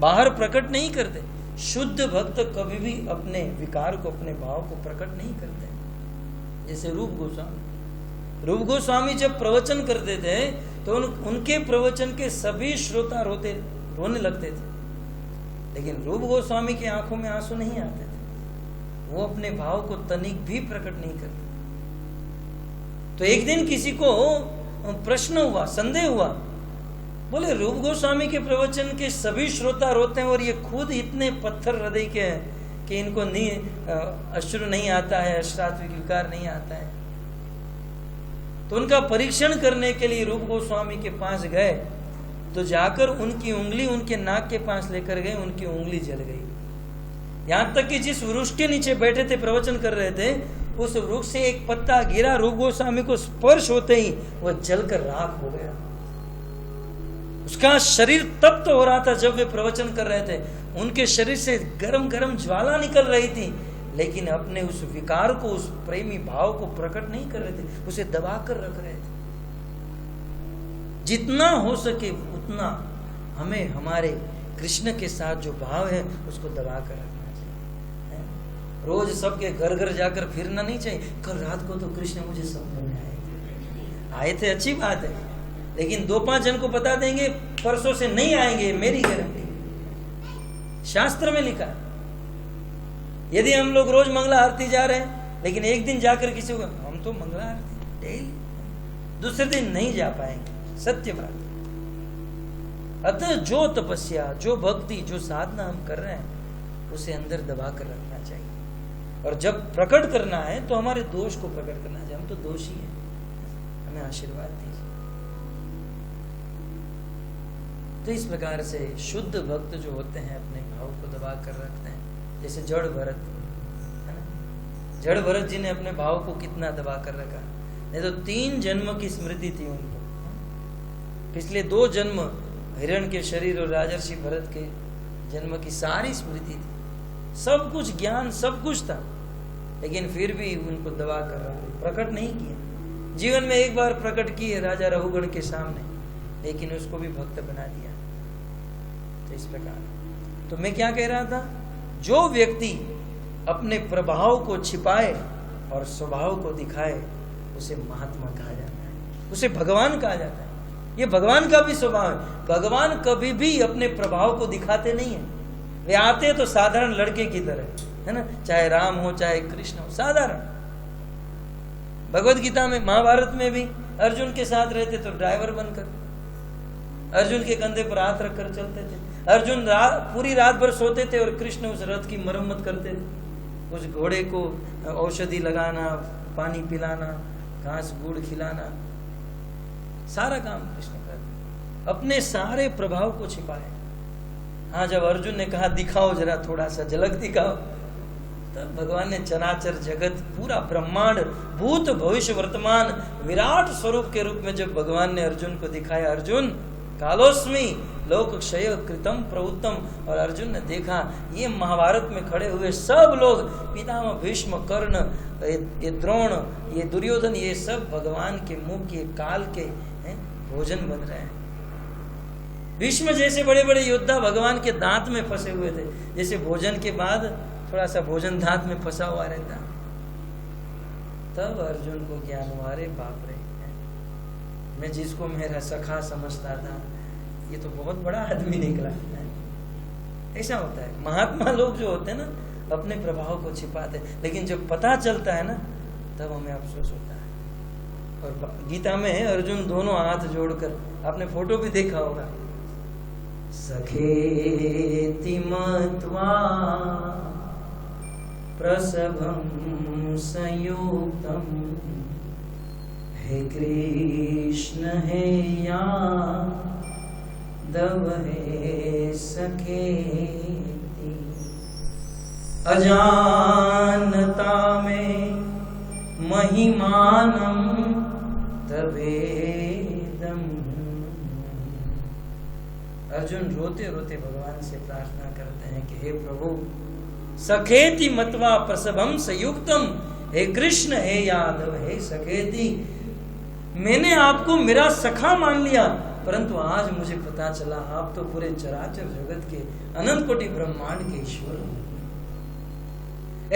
बाहर प्रकट नहीं करते। शुद्ध भक्त कभी भी अपने विकार को, अपने भाव को प्रकट नहीं करते। जैसे रूप गोस्वामी जब प्रवचन करते थे तो उनके प्रवचन के सभी श्रोता रोने लगते थे, लेकिन रूप गोस्वामी की आंखों में आंसू नहीं आते थे, वो अपने भाव को तनिक भी प्रकट नहीं करते। तो एक दिन किसी को प्रश्न हुआ, संदेह हुआ, बोले रूप गोस्वामी के प्रवचन के सभी श्रोता रोते हैं और ये खुद इतने पत्थर हृदय के हैं कि इनको अश्रु नहीं आता है, अश्रात्विक विकार नहीं आता है। तो उनका परीक्षण करने के लिए रूप गोस्वामी के पास गए, तो जाकर उनकी उंगली उनके नाक के पास लेकर गए, उनकी उंगली जल गई। यहां तक कि जिस वृक्ष के नीचे बैठे थे, प्रवचन कर रहे थे, उस वृक्ष से एक पत्ता गिरा, रूप गोस्वामी को स्पर्श होते ही वह जलकर राख हो गया। उसका शरीर तप्त हो रहा था। जब वे प्रवचन कर रहे थे उनके शरीर से गरम गरम ज्वाला निकल रही थी, लेकिन अपने उस विकार को, उस प्रेमी भाव को प्रकट नहीं कर रहे थे, उसे दबा कर रख रहे थे। जितना हो सके उतना हमें हमारे कृष्ण के साथ जो भाव है उसको दबा कर रखना चाहिए। रोज सबके घर घर जाकर फिरना नहीं चाहिए। कल रात को तो कृष्ण मुझे सपने में आए थे, अच्छी बात है, लेकिन 2-5 जन को बता देंगे परसों से नहीं आएंगे, मेरी गारंटी। शास्त्र में लिखा है। यदि हम लोग रोज मंगला आरती जा रहे हैं, लेकिन एक दिन जाकर किसी को हम तो मंगला आरती डेली, दूसरे दिन नहीं जा पाएंगे, सत्य बात। अतः जो तपस्या, जो भक्ति, जो साधना हम कर रहे हैं उसे अंदर दबा कर रखना चाहिए। और जब प्रकट करना है तो हमारे दोष को प्रकट करना चाहिए। हम तो दोषी हैं, हमें आशीर्वाद दीजिए। तो इस प्रकार से शुद्ध भक्त जो होते हैं अपने भाव को दबा कर रखते हैं। जैसे जड़ भरत है ना, जड़ भरत जी ने अपने भाव को कितना दबा कर रखा। नहीं तो 3 जन्म की स्मृति थी उनको, पिछले 2 जन्म हिरण के शरीर और राजर्षि भरत के जन्म की सारी स्मृति थी, सब कुछ ज्ञान, सब कुछ था, लेकिन फिर भी उनको दबा कर रखा, प्रकट नहीं किया। जीवन में एक बार प्रकट किए राजा रघुगण के सामने, लेकिन उसको भी भक्त बना दिया। तो इस प्रकार, तो मैं क्या कह रहा था, जो व्यक्ति अपने प्रभाव को छिपाए और स्वभाव को दिखाए उसे महात्मा कहा जाता है, उसे भगवान कहा जाता है। ये भगवान का भी स्वभाव है। भगवान कभी भी अपने प्रभाव को दिखाते नहीं है। वे आते तो साधारण लड़के की तरह, है ना, चाहे राम हो चाहे कृष्ण हो, साधारण। भगवत गीता में, महाभारत में भी अर्जुन के साथ रहते तो ड्राइवर बनकर, अर्जुन के कंधे पर हाथ रखकर चलते थे। अर्जुन पूरी रात भर सोते थे और कृष्ण उस रथ की मरम्मत करते थे। उस घोड़े को औषधि लगाना, पानी पिलाना, घास गुड़ खिलाना, सारा काम कृष्ण करते, अपने सारे प्रभाव को छिपाए। हाँ, जब अर्जुन ने कहा दिखाओ जरा, थोड़ा सा झलक दिखाओ, तब भगवान ने चराचर जगत, पूरा ब्रह्मांड, भूत भविष्य वर्तमान विराट स्वरूप के रूप में जब भगवान ने अर्जुन को दिखाया, अर्जुन कालोस्मि लोक क्षय कृतम प्रवुत्तम, और अर्जुन ने देखा ये महाभारत में खड़े हुए सब लोग, पितामह भीष्म, कर्ण, ये द्रोण, ये दुर्योधन, ये सब भगवान के मुंह के काल के भोजन बन रहे हैं। भीष्म जैसे बड़े बड़े योद्धा भगवान के दांत में फंसे हुए थे, जैसे भोजन के बाद थोड़ा सा भोजन दांत में फंसा हुआ रहता। तब अर्जुन को ज्ञान हुआ, अरे बाप रे, मैं जिसको मेरा सखा समझता था ये तो बहुत बड़ा आदमी निकला है। ऐसा होता है, महात्मा लोग जो होते हैं ना अपने प्रभाव को छिपाते, लेकिन जब पता चलता है ना तब हमें अफसोस होता है। और गीता में है अर्जुन दोनों हाथ जोड़कर, आपने फोटो भी देखा होगा, सखेति मत्वा प्रसभं संयुक्तम, हे कृष्ण हे यादव हे सखेति, अजानता में महिमानम तवेदम। अर्जुन रोते रोते भगवान से प्रार्थना करते हैं कि हे प्रभु, सखेति मत्वा प्रसभम संयुक्तम, हे कृष्ण हे यादव हे सखेति, मैंने आपको मेरा सखा मान लिया, परंतु आज मुझे पता चला आप तो पूरे चराचर जगत के अनंत कोटि ब्रह्मांड के ईश्वर हो।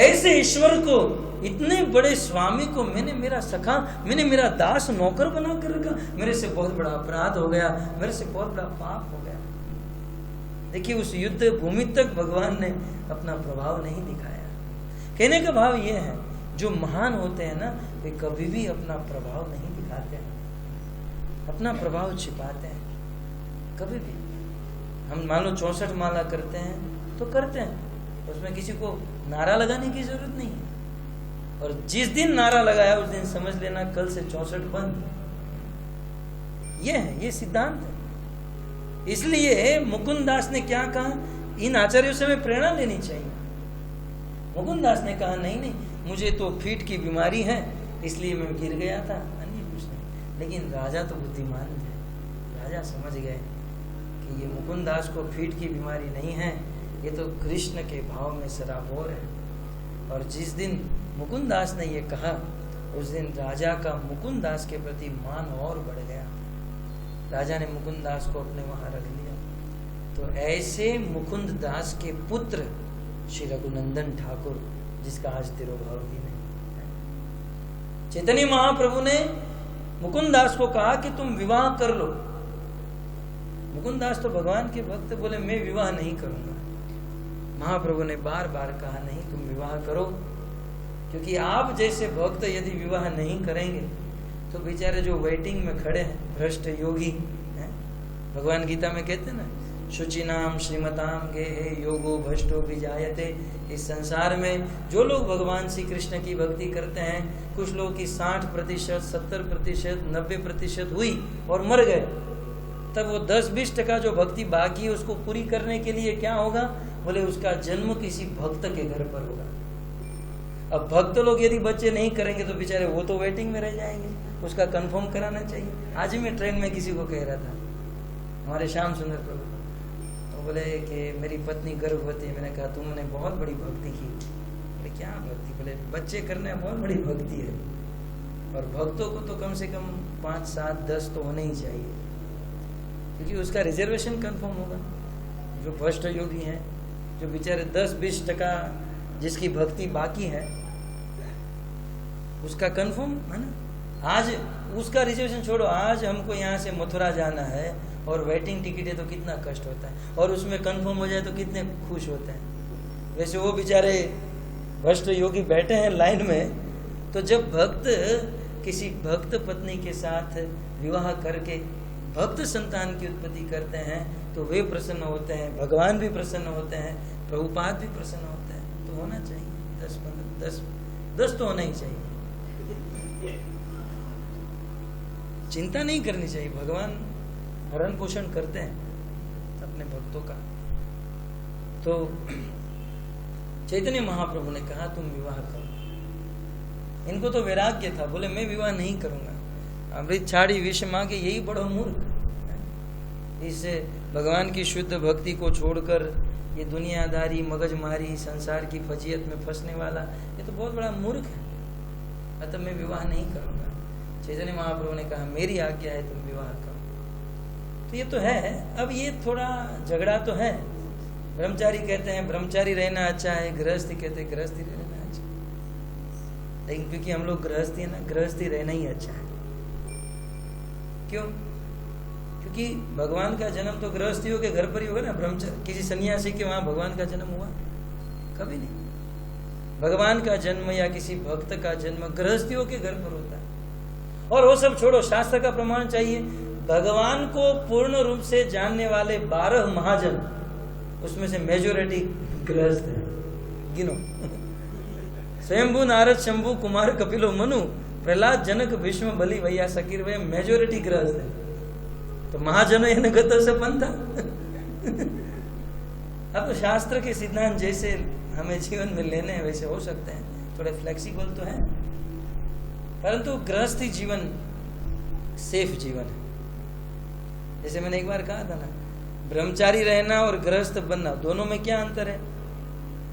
ऐसे ईश्वर को, इतने बड़े स्वामी को मैंने मेरा सखा, मैंने मेरा दास नौकर बना कर रखा। मेरे से बहुत बड़ा अपराध हो गया, मेरे से बहुत बड़ा पाप हो गया। देखिए, उस युद्ध भूमि तक भगवान ने अपना प्रभाव नहीं दिखाया। कहने का भाव यह है, जो महान होते हैं ना, वे कभी भी अपना प्रभाव नहीं दिखाते हैं, अपना प्रभाव छिपाते हैं। कभी भी हम मान लो 64 माला करते हैं तो करते हैं, उसमें किसी को नारा लगाने की जरूरत नहीं है। और जिस दिन नारा लगाया उस दिन समझ लेना कल से 64 बंद। ये है, ये सिद्धांत है। इसलिए मुकुंद दास ने क्या कहा, इन आचार्यों से हमें प्रेरणा लेनी चाहिए। मुकुंद दास ने कहा नहीं नहीं, मुझे तो फीट की बीमारी है इसलिए मैं गिर गया था, अन्य कुछ नहीं। लेकिन राजा तो बुद्धिमान थे, राजा समझ गए कि ये मुकुंद दास को फीट की बीमारी नहीं है, ये तो कृष्ण के भाव में सराबोर है। और जिस दिन मुकुंद दास ने ये कहा, उस दिन राजा का मुकुंद दास के प्रति मान और बढ़ गया। राजा ने मुकुंद दास को अपने वहां रख लिया। तो ऐसे मुकुंद दास के पुत्र श्री रघुनंदन ठाकुर, जिसका आज तिरुभाव दिन है, चैतन्य महाप्रभु ने मुकुंद दास को कहा कि तुम विवाह कर लो। मुकुंद दास तो भगवान के भक्त, बोले मैं विवाह नहीं करूंगा। महाप्रभु ने बार बार कहा नहीं, तुम विवाह करो, क्योंकि आप जैसे भक्त यदि विवाह नहीं करेंगे तो बेचारे जो वेटिंग में खड़े हैं भ्रष्ट योगी हैं, भगवान गीता में कहते हैं ना, शुचिनाम श्रीमताम गेहे योगो भ्रष्टो विजायते। इस संसार में जो लोग भगवान श्री कृष्ण की भक्ति करते हैं, कुछ लोग की 60%, 70%, 90% हुई और मर गए, तब वो 10-20% जो भक्ति बाकी है उसको पूरी करने के लिए क्या होगा, बोले उसका जन्म किसी भक्त के घर पर होगा। अब भक्त लोग यदि बच्चे नहीं करेंगे तो बेचारे वो तो वेटिंग में रह जाएंगे, उसका कंफर्म कराना चाहिए। आज ही मैं ट्रेन में किसी को कह रहा था, हमारे श्याम सुंदर प्रभु, तो बोले कि मेरी पत्नी गर्भवती है। मैंने कहा तुमने बहुत बड़ी भक्ति की। बोले क्या भक्ति? बोले बच्चे करने बहुत बड़ी भक्ति है, और भक्तों को तो कम से कम 5, 7, 10 तो होने ही चाहिए, क्योंकि उसका रिजर्वेशन कंफर्म होगा। जो भ्रष्ट योगी हैं, जो बेचारे 10-20% जिसकी भक्ति बाकी है, उसका कंफर्म है ना। आज उसका रिजर्वेशन छोड़ो, आज हमको यहाँ से मथुरा जाना है और वेटिंग टिकट है तो कितना कष्ट होता है, और उसमें कंफर्म हो जाए तो कितने खुश होते हैं। वैसे वो बेचारे भ्रष्ट योगी बैठे हैं लाइन में, तो जब भक्त किसी भक्त पत्नी के साथ विवाह करके भक्त संतान की उत्पत्ति करते हैं तो वे प्रसन्न होते हैं, भगवान भी प्रसन्न होते हैं, प्रभुपाद भी प्रसन्न होते हैं। तो होना चाहिए 10 तो होना ही चाहिए, चिंता नहीं करनी चाहिए। भगवान भरण पोषण करते हैं अपने भक्तों का। तो चैतन्य महाप्रभु ने कहा तुम विवाह करो। इनको तो वैराग्य था, बोले मैं विवाह नहीं करूंगा, अमृत छाड़ी विष मांगे, यही बड़ा मूर्ख। इस भगवान की शुद्ध भक्ति को छोड़कर ये दुनियादारी मगजमारी संसार की फजीयत में फंसने वाला, ये तो बहुत बड़ा मूर्ख है, अतः मैं विवाह नहीं करूंगा। चैतन्य महाप्रभु ने कहा मेरी आज्ञा है, तुम विवाह करो। तो ये तो है। अब ये थोड़ा झगड़ा तो है। ब्रह्मचारी कहते हैं ब्रह्मचारी रहना अच्छा है, गृहस्थी कहते हैं गृहस्थी रहना अच्छा है। लेकिन क्योंकि हम लोग गृहस्थी है ना, गृहस्थी रहना ही अच्छा है। क्यों? क्योंकि भगवान का जन्म तो गृहस्थियों के घर पर ही होगा ना। ब्रह्मचारी किसी सन्यासी के वहां भगवान का जन्म हुआ? कभी नहीं। भगवान का जन्म या किसी भक्त का जन्म गृहस्थियों के घर पर होता है। और वो सब छोड़ो, शास्त्र का प्रमाण चाहिए। भगवान को पूर्ण रूप से जानने वाले 12 महाजन, उसमें से मेजोरिटी गृहस्थ है। गिनो स्वयंभू नारद शंभु कुमार कपिलो मनु प्रहलाद जनक भीष्म बलि भैया सकीर, वे मेजोरिटी गृहस्थ है। तो महाजन इन गत से पंथा। अब तो शास्त्र के सिद्धांत जैसे हमें जीवन में लेने हैं वैसे हो सकते हैं, थोड़े फ्लेक्सिबल तो है, परंतु गृहस्थी जीवन सेफ जीवन है। जैसे मैंने एक बार कहा था ना, ब्रह्मचारी रहना और गृहस्थ बनना दोनों में क्या अंतर है?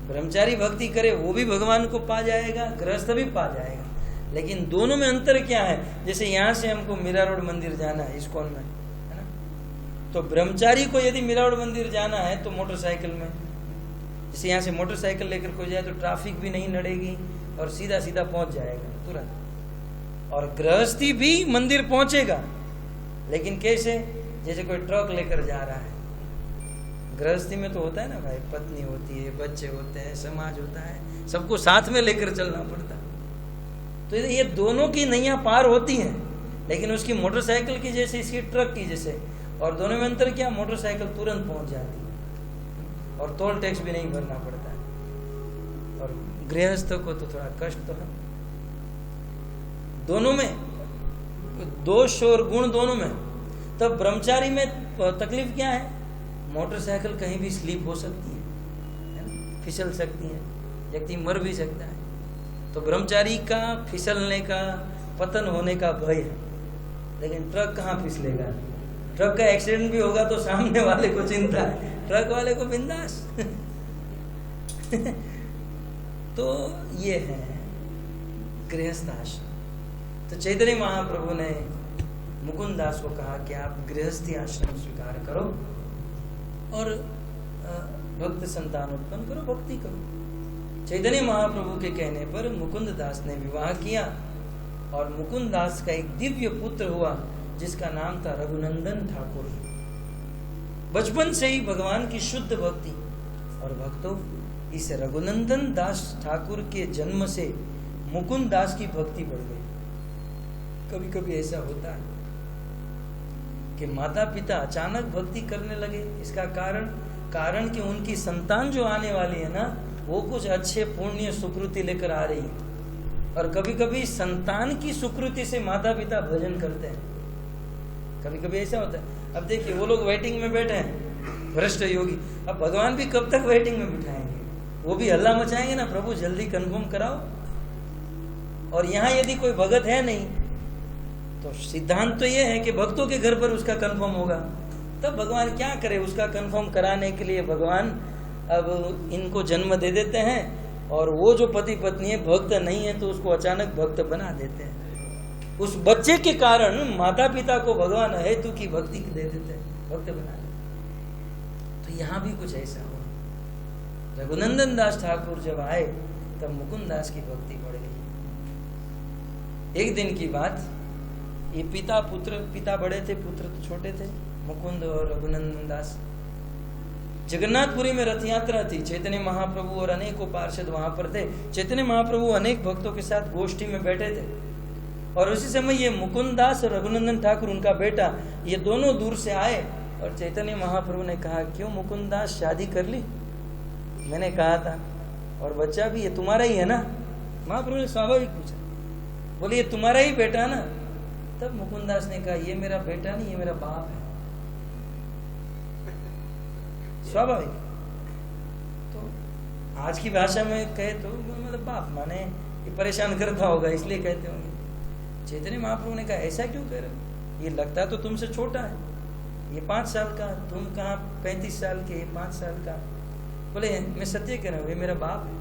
ब्रह्मचारी भक्ति करे वो भी भगवान को पा जाएगा, गृहस्थ भी पा जाएगा, लेकिन दोनों में अंतर क्या है? जैसे यहाँ से हमको मीरा रोड मंदिर जाना है इस्कॉन में, है ना, तो ब्रह्मचारी को यदि मीरा रोड मंदिर जाना है तो मोटरसाइकिल में, जैसे यहाँ से मोटरसाइकिल लेकर कोई जाए तो ट्रैफिक भी नहीं नड़ेगी और सीधा सीधा पहुंच जाएगा तुरंत। और गृहस्थी भी मंदिर पहुंचेगा, लेकिन कैसे? जैसे कोई ट्रक लेकर जा रहा है। गृहस्थी में तो होता है ना भाई, पत्नी होती है, बच्चे होते हैं, समाज होता है, सबको साथ में लेकर चलना पड़ता है। तो ये दोनों की नैया पार होती हैं, लेकिन उसकी मोटरसाइकिल की जैसे, इसकी ट्रक की जैसे। और दोनों में अंतर क्या? मोटरसाइकिल तुरंत पहुंच जाती है और टोल टैक्स भी नहीं भरना पड़ता है। और गृहस्थ को तो थोड़ा कष्ट तो है। दोनों में दोष और गुण दोनों में। तब ब्रह्मचारी में तकलीफ क्या है? मोटरसाइकिल कहीं भी स्लिप हो सकती है ना, फिसल सकती है, व्यक्ति मर भी सकता है। तो ब्रह्मचारी का फिसलने का, पतन होने का भय है, लेकिन ट्रक कहाँ फिसलेगा? ट्रक का एक्सीडेंट भी होगा तो सामने वाले को चिंता है, ट्रक वाले को बिंदास। तो ये है गृहस्थ आश्रम। तो चैतन्य महाप्रभु ने मुकुंद दास को कहा कि आप गृहस्थी आश्रम स्वीकार करो और भक्त संतान उत्पन्न करो, भक्ति करो। चैतन्य महाप्रभु के कहने पर मुकुंद दास ने विवाह किया और मुकुंद दास का एक दिव्य पुत्र हुआ जिसका नाम था रघुनंदन ठाकुर। बचपन से ही भगवान की शुद्ध भक्ति, और भक्तों, इस रघुनंदन दास ठाकुर के जन्म से मुकुंद दास की भक्ति बढ़ गई। कभी कभी ऐसा होता है कि माता पिता अचानक भक्ति करने लगे। इसका कारण कि उनकी संतान जो आने वाली है ना, वो कुछ अच्छे पुण्य सुकृति लेकर आ रही है। और कभी कभी संतान की सुकृति से माता पिता भजन करते हैं। कभी कभी ऐसा होता है। अब देखिए, वो लोग वेटिंग में बैठे हैं, भ्रष्ट योगी। अब भगवान भी कब तक वेटिंग में बिठाएंगे? वो भी हल्ला मचाएंगे ना, प्रभु जल्दी कंफर्म कराओ। और यहाँ यदि कोई भगत है नहीं, तो सिद्धांत तो ये है कि भक्तों के घर पर उसका कंफर्म होगा। तब भगवान क्या करे? उसका कंफर्म कराने के लिए भगवान अब इनको जन्म दे देते हैं, और वो जो पति पत्नी है भक्त नहीं है, तो उसको अचानक भक्त बना देते हैं। उस बच्चे के कारण माता पिता को भगवान हेतु की भक्ति दे देते हैं, भक्त बना देते हैं। तो यहाँ भी कुछ ऐसा हुआ। रघुनंदन दास ठाकुर जब आए, तब मुकुंद दास की भक्ति बढ़ गई। एक दिन की बात, ये पिता बड़े थे, पुत्र तो छोटे थे, मुकुंद और रघुनंदन दास। जगन्नाथपुरी में रथ यात्रा थी। चैतन्य महाप्रभु और अनेकों पार्षद वहां पर थे। चैतन्य महाप्रभु अनेक भक्तों के साथ गोष्ठी में बैठे थे, और उसी समय ये मुकुंद दास और रघुनंदन ठाकुर, उनका बेटा, ये दोनों दूर से आए। और चैतन्य महाप्रभु ने कहा, क्यों मुकुंद दास, शादी कर ली? मैंने कहा था, और बच्चा भी ये तुम्हारा ही है ना? महाप्रभु ने स्वाभाविक पूछा, बोले ये तुम्हारा ही बेटा ना? तब मुकुंद दास ने कहा, ये मेरा बेटा नहीं, ये मेरा बाप है। स्वाभाविक। तो आज की भाषा में कहे तो मतलब बाप माने ये परेशान करता होगा, इसलिए कहते होंगे। चैतन्य महाप्रभु ने कहा, ऐसा क्यों कह रहे हो? ये लगता तो तुमसे छोटा है, ये 5 साल का, तुम कहाँ 35 साल के, 5 साल का। बोले मैं सत्य कह रहा हूँ, ये मेरा बाप है।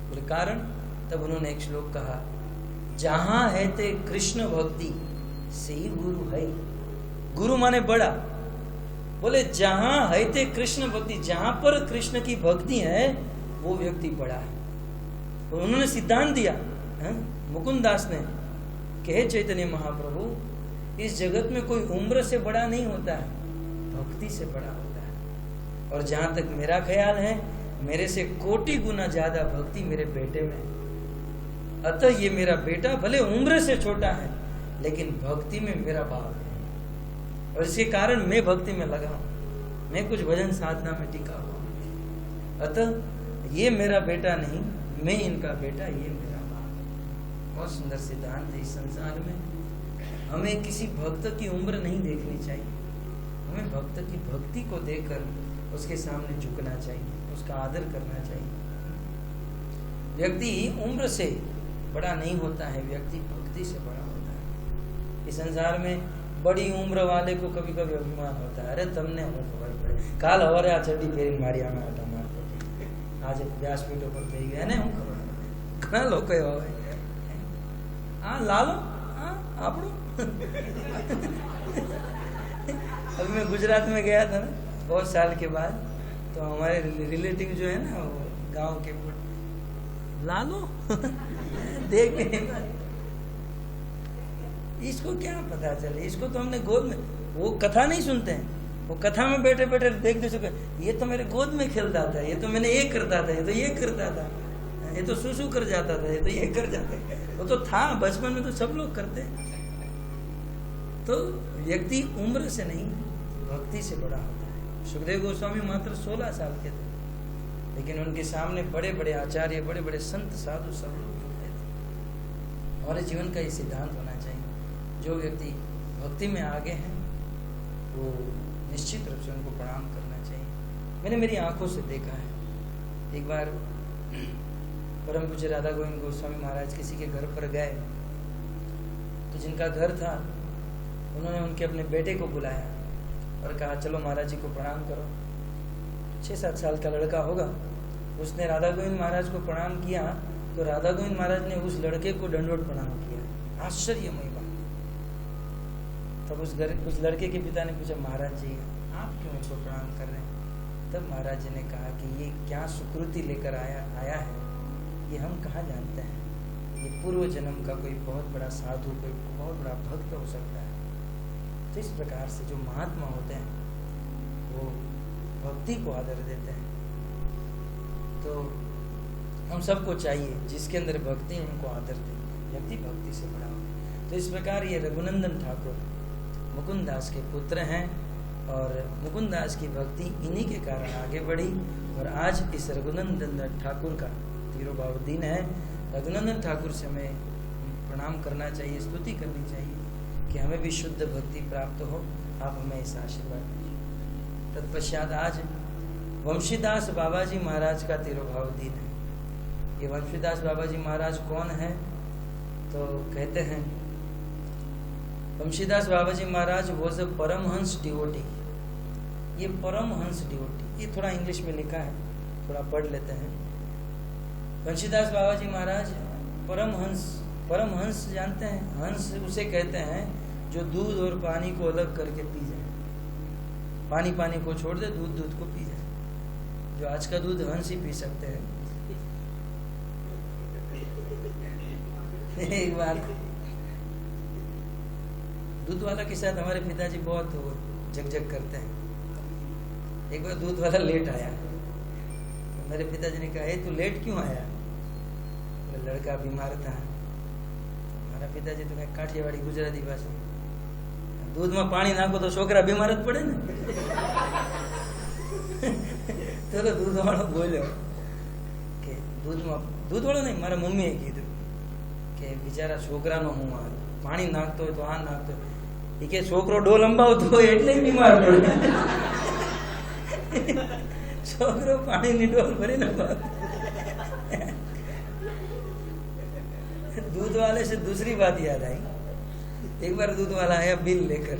बोले कारण? तब उन्होंने एक श्लोक कहा, जहां है ते कृष्ण भक्ति से ही गुरु है। गुरु माने बड़ा। बोले जहां है ते कृष्ण भक्ति, जहां पर कृष्ण की भक्ति है वो व्यक्ति बड़ा है। तो उन्होंने सिद्धांत दिया मुकुंद दास ने, कहे चैतन्य महाप्रभु, इस जगत में कोई उम्र से बड़ा नहीं होता है, भक्ति से बड़ा होता है। और जहां तक मेरा ख्याल है, मेरे से कोटि गुना ज्यादा भक्ति मेरे बेटे में है। अतः ये मेरा बेटा भले उम्र से छोटा है, लेकिन भक्ति में मेरा बाप है। और इसके कारण मैं भक्ति में लगा हूं, मैं कुछ भजन साधना में टिका हुआ। अतः ये मेरा बेटा नहीं, मैं इनका बेटा, ये मेरा बाप है। बहुत सुंदर सिद्धांत है। इस संसार में हमें किसी भक्त की उम्र नहीं देखनी चाहिए, हमें भक्त की भक्ति को देखकर उसके सामने झुकना चाहिए, उसका आदर करना चाहिए। व्यक्ति उम्र से बड़ा नहीं होता है, व्यक्ति भक्ति से बड़ा होता है। इस संसार में बड़ी उम्र वाले को कभी कभी अभिमान होता है, अरे तुमने हमें खबर पड़े, काल हमारे आ चड्डी फेरी मारी, हमें आटा मार पड़ी, आज व्यासपीठों पर થઈ ગયા ને, હું ખબર ઘણા લોકો એવા હોય, હા લાલો હા આપણું। अभी मैं गुजरात में गया था ना बहुत साल के बाद, तो हमारे रिलेटिव जो है ना, वो गांव के लालो देख इसको क्या पता चले, इसको तो हमने गोद में, वो कथा नहीं सुनते हैं, वो कथा में बैठे बैठे देख दे चुके, ये तो मेरे गोद में खेलता था, ये तो मैंने ये करता था, ये तो ये करता था, ये तो सुसु कर जाता था, ये तो ये कर जाता था। वो तो था बचपन में, तो सब लोग करते हैं। तो व्यक्ति उम्र से नहीं भक्ति से बड़ा होता है। सुखदेव गोस्वामी मात्र 16 साल के थे, लेकिन उनके सामने बड़े बड़े आचार्य, बड़े बड़े संत साधु सब लोग झुकते थे। हमारे जीवन का ये सिद्धांत होना चाहिए, जो व्यक्ति भक्ति में आगे हैं वो निश्चित रूप से उनको प्रणाम करना चाहिए। मैंने मेरी आंखों से देखा है। एक बार परम पूज्य राधा गोविंद गोस्वामी महाराज किसी के घर पर गए, तो जिनका घर था उन्होंने उनके अपने बेटे को बुलाया और कहा चलो महाराज जी को प्रणाम करो। 6-7 साल का लड़का होगा। उसने राधा गोविंद महाराज को प्रणाम किया, तो राधा गोविंद महाराज ने उस लड़के को दंडवत प्रणाम किया। आश्चर्यमय बात। तब उस लड़के के पिता ने पूछा, महाराज जी आप क्यों इसको प्रणाम कर रहे हैं? तब महाराज जी ने कहा कि ये क्या सुकृति लेकर आया है, ये हम कहाँ जानते हैं। ये पूर्व जन्म का कोई बहुत बड़ा साधु, कोई बहुत बड़ा भक्त हो सकता है। तो इस प्रकार से जो महात्मा होते हैं वो भक्ति को आदर देते हैं। तो हम सबको चाहिए जिसके अंदर भक्ति उनको आदर दे, व्यक्ति भक्ति से बड़ा हो। तो इस प्रकार ये रघुनंदन ठाकुर मुकुंद दास के पुत्र हैं और मुकुंद दास की भक्ति इन्हीं के कारण आगे बढ़ी। और आज इस रघुनंदन ठाकुर का तिरुभाव दिन है। रघुनंदन ठाकुर से हमें प्रणाम करना चाहिए, स्तुति करनी चाहिए कि हमें भी शुद्ध भक्ति प्राप्त हो। आप हमें इस आशीर्वाद दीजिए। तत्पश्चात आज वंशीदास बाबा जी महाराज का तिरुभाव दिन है। ये वंशीदास बाबा जी महाराज कौन है? तो कहते हैं वंशीदास Baba ji Maharaj was a Paramahamsa devotee. ये परमहंस डिवोटी, ये थोड़ा इंग्लिश में लिखा है, थोड़ा पढ़ लेते हैं। वंशीदास बाबा जी महाराज परमहंस, परमहंस जानते हैं? हंस उसे कहते हैं जो दूध और पानी को अलग करके पी जाए, पानी पानी को छोड़ दे, दूध दूध को पी जाए। जो आज का दूध हंस ही पी सकते हैं। एक बार दूध वाला के साथ हमारे पिताजी बहुत झकझक करते हैं। एक बार दूध वाला लेट आया तो मेरे पिताजी ने कहा, तू लेट क्यों आया? लड़का बीमार था। हमारा पिताजी तो कहे काठियावाड़ी गुजराती भाषा, दूध में पानी नाखो तो छोकरा बीमार ज पड़े ने। तो दूध वालों बोलो कि दूध वालों नहीं, मारा मम्मी कीधु कि बिचारा छोकरा नो हूँ हाल, पानी नाखतो तो आ नाखतो, ये के छोकरो डोल अंबावतो एटले बीमार पड़े। छोकरो पानी नी डोल भरी न दूध वाले से दूसरी बात याद आई। एक बार दूध वाला आया बिल लेकर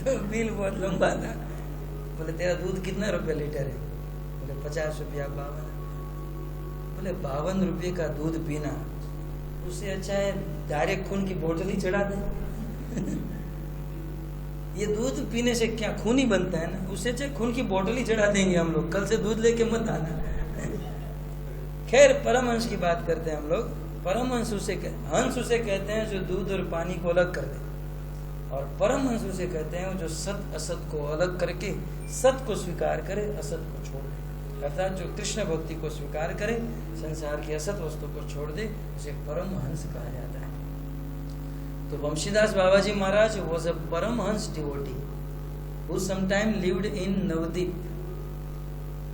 तो बिल बहुत लंबा था। बोले तेरा दूध कितना रुपए लीटर है? बोले 50 रुपया। 52। बोले 52 रुपये का दूध पीना, उससे अच्छा है डायरेक्ट खून की बोतल ही चढ़ा दे। ये दूध पीने से क्या खून ही बनता है ना, उससे अच्छा खून की बोतल ही चढ़ा देंगे हम लोग, कल से दूध लेके मत आना। खैर परमहंस की बात करते हैं हम लोग। परमहंस हंस उसे कहते हैं जो दूध और पानी को अलग कर दे, और परमहंस उसे कहते हैं जो सत असत को अलग करके सत को स्वीकार करे, असत को छोड़ दे। अर्थात जो कृष्ण भक्ति को स्वीकार करे, संसार की असत वस्तु को छोड़ दे, उसे परमहंस कहा जाता है। तो Vanshidas Baba ji Maharaj was a Paramahamsa devotee who sometime lived in Navadwip.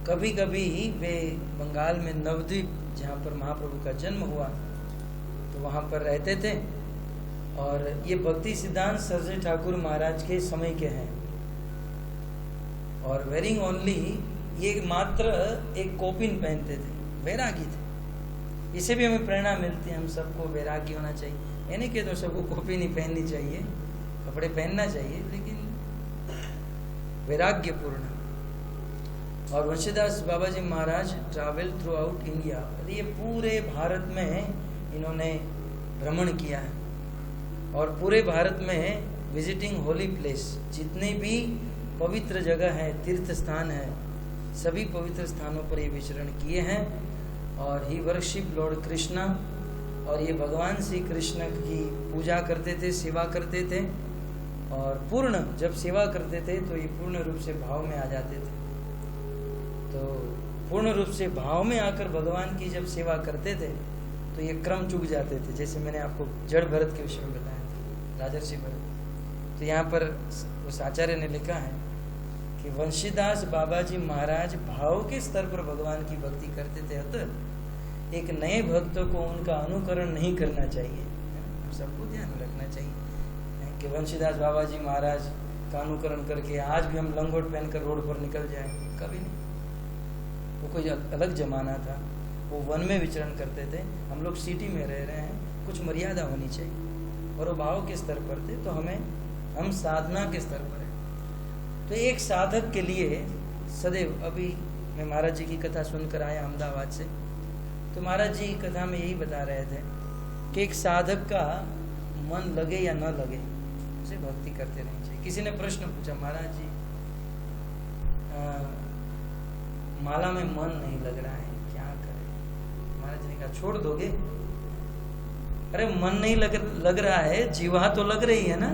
कभी कभी वे बंगाल में नवद्वीप, जहाँ पर महाप्रभु का जन्म हुआ, तो वहाँ पर रहते थे। और ये भक्ति सिद्धांत सरस्वती ठाकुर महाराज के समय के हैं। और वेरिंग ओनली, ये मात्र एक कोपिन पहनते थे, वैरागी थे। इससे भी हमें प्रेरणा मिलती है, हम सबको वैरागी होना चाहिए। यानी कि तो सबको कोपिन ही पहननी चाहिए, कपड़े पहनना चाहिए, लेकिन वैराग्यपूर्ण। और वंशीदास बाबा जी महाराज ट्रैवल थ्रू आउट इंडिया, ये पूरे भारत में इन्होंने भ्रमण किया है। और पूरे भारत में विजिटिंग होली प्लेस, जितने भी पवित्र जगह हैं, तीर्थ स्थान हैं, सभी पवित्र स्थानों पर ये विचरण किए हैं। और ही वर्शिप लॉर्ड कृष्णा, और ये भगवान श्री कृष्ण की पूजा करते थे, सेवा करते थे। और पूर्ण जब सेवा करते थे तो ये पूर्ण रूप से भाव में आ जाते थे। तो पूर्ण रूप से भाव में आकर भगवान की जब सेवा करते थे तो ये क्रम चूक जाते थे। जैसे मैंने आपको जड़ भरत के विषय में बताया था, राजर्षि भरत। तो यहाँ पर उस आचार्य ने लिखा है कि वंशीदास बाबा जी महाराज भाव के स्तर पर भगवान की भक्ति करते थे। अतः एक नए भक्तों को उनका अनुकरण नहीं करना चाहिए, सबको ध्यान रखना चाहिए कि वंशीदास बाबा जी महाराज का अनुकरण करके आज भी हम लंगोट पहनकर रोड पर निकल जाए, कभी नहीं। वो कोई अलग जमाना था, वो वन में विचरण करते थे, हम लोग सिटी में रह रहे हैं, कुछ मर्यादा होनी चाहिए। और वो भाव के स्तर पर थे, तो हम साधना के स्तर पर हैं। तो एक साधक के लिए सदैव, अभी मैं महाराज जी की कथा सुनकर आया अहमदाबाद से, तो महाराज जी की कथा में यही बता रहे थे कि एक साधक का मन लगे या न लगे, उसे भक्ति करते रहनी चाहिए। किसी ने प्रश्न पूछा, महाराज जी माला में मन नहीं लग रहा है, क्या करें? महाराज जी ने कहा छोड़ दोगे? अरे मन नहीं लग रहा है, जीवा तो लग रही है ना,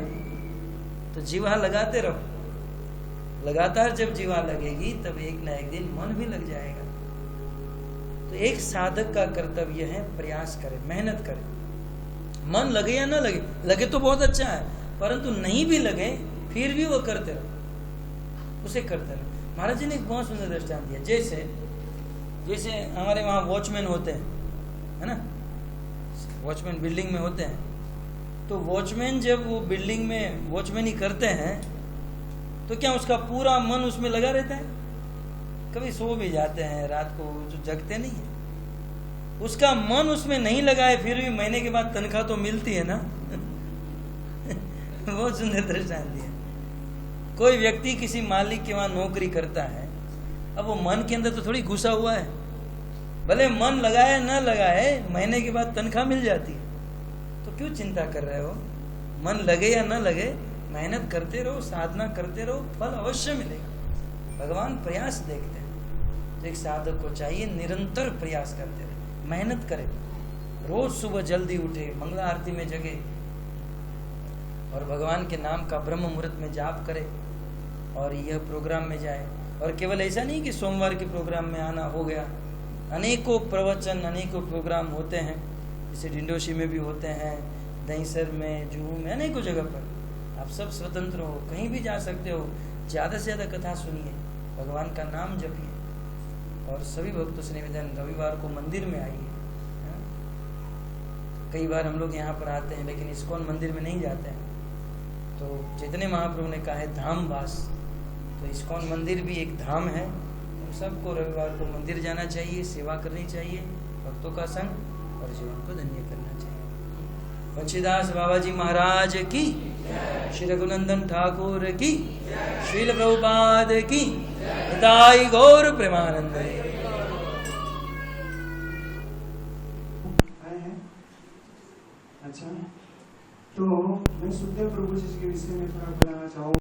तो जीवा लगाते रहो। लगातार जब जीवा लगेगी तब एक ना एक दिन मन भी लग जाएगा। तो एक साधक का कर्तव्य है प्रयास करे, मेहनत करे। मन लगे या ना लगे, लगे तो बहुत अच्छा है, परंतु नहीं भी लगे फिर भी वो करते रहो, उसे करते रहो। महाराज जी ने एक बहुत सुंदर दृष्टांत दिया। जैसे हमारे वहाँ वॉचमैन होते हैं, है ना, वॉचमैन बिल्डिंग में होते हैं, तो वॉचमैन जब वो बिल्डिंग में वॉचमैनी करते हैं तो क्या उसका पूरा मन उसमें लगा रहता है? कभी सो भी जाते हैं रात को, जो जगते नहीं है, उसका मन उसमें नहीं लगा है, फिर भी महीने के बाद तनख्वाह तो मिलती है ना। बहुत सुंदर दृष्टांत दिया। कोई व्यक्ति किसी मालिक के वहां नौकरी करता है, अब वो मन के अंदर तो थोड़ी घुसा हुआ है, भले मन लगाए ना लगाए महीने के बाद तनख्वाह मिल जाती है, तो क्यों चिंता कर रहे हो? मन लगे या ना लगे, मेहनत करते रहो, साधना करते रहो, फल अवश्य मिलेगा। भगवान प्रयास देखते हैं। तो एक साधक को चाहिए निरंतर प्रयास करते रहे, मेहनत करे, रोज सुबह जल्दी उठे, मंगला आरती में जगे और भगवान के नाम का ब्रह्म मुहूर्त में जाप करे और यह प्रोग्राम में जाए। और केवल ऐसा नहीं कि सोमवार के प्रोग्राम में आना हो गया, अनेकों प्रवचन, अनेकों प्रोग्राम होते हैं, जैसे डिंडोशी में भी होते हैं, दहीसर में, जुहू में, अनेकों जगह पर। आप सब स्वतंत्र हो, कहीं भी जा सकते हो, ज़्यादा से ज़्यादा कथा सुनिए, भगवान का नाम जपिए। और सभी भक्तों से निवेदन, रविवार को मंदिर में आइए। कई बार हम लोग यहाँ पर आते हैं लेकिन इस्कॉन मंदिर में नहीं जाते हैं, तो चैतन्य महाप्रभु ने कहा है धाम वास, तो इस्कॉन मंदिर भी एक धाम है। हम सबको रविवार को मंदिर जाना चाहिए, सेवा करनी चाहिए, भक्तों का संग, और जीवन को धन्य करना चाहिए। बंशीदास बाबा जी महाराज की, श्री रघुनंदन ठाकुर की, श्रील प्रभुपाद की, निताई गौर प्रेमानंद। अच्छा, तो मैं सुखदेव प्रभु जी के विषय में थोड़ा बताना चाहूँगा।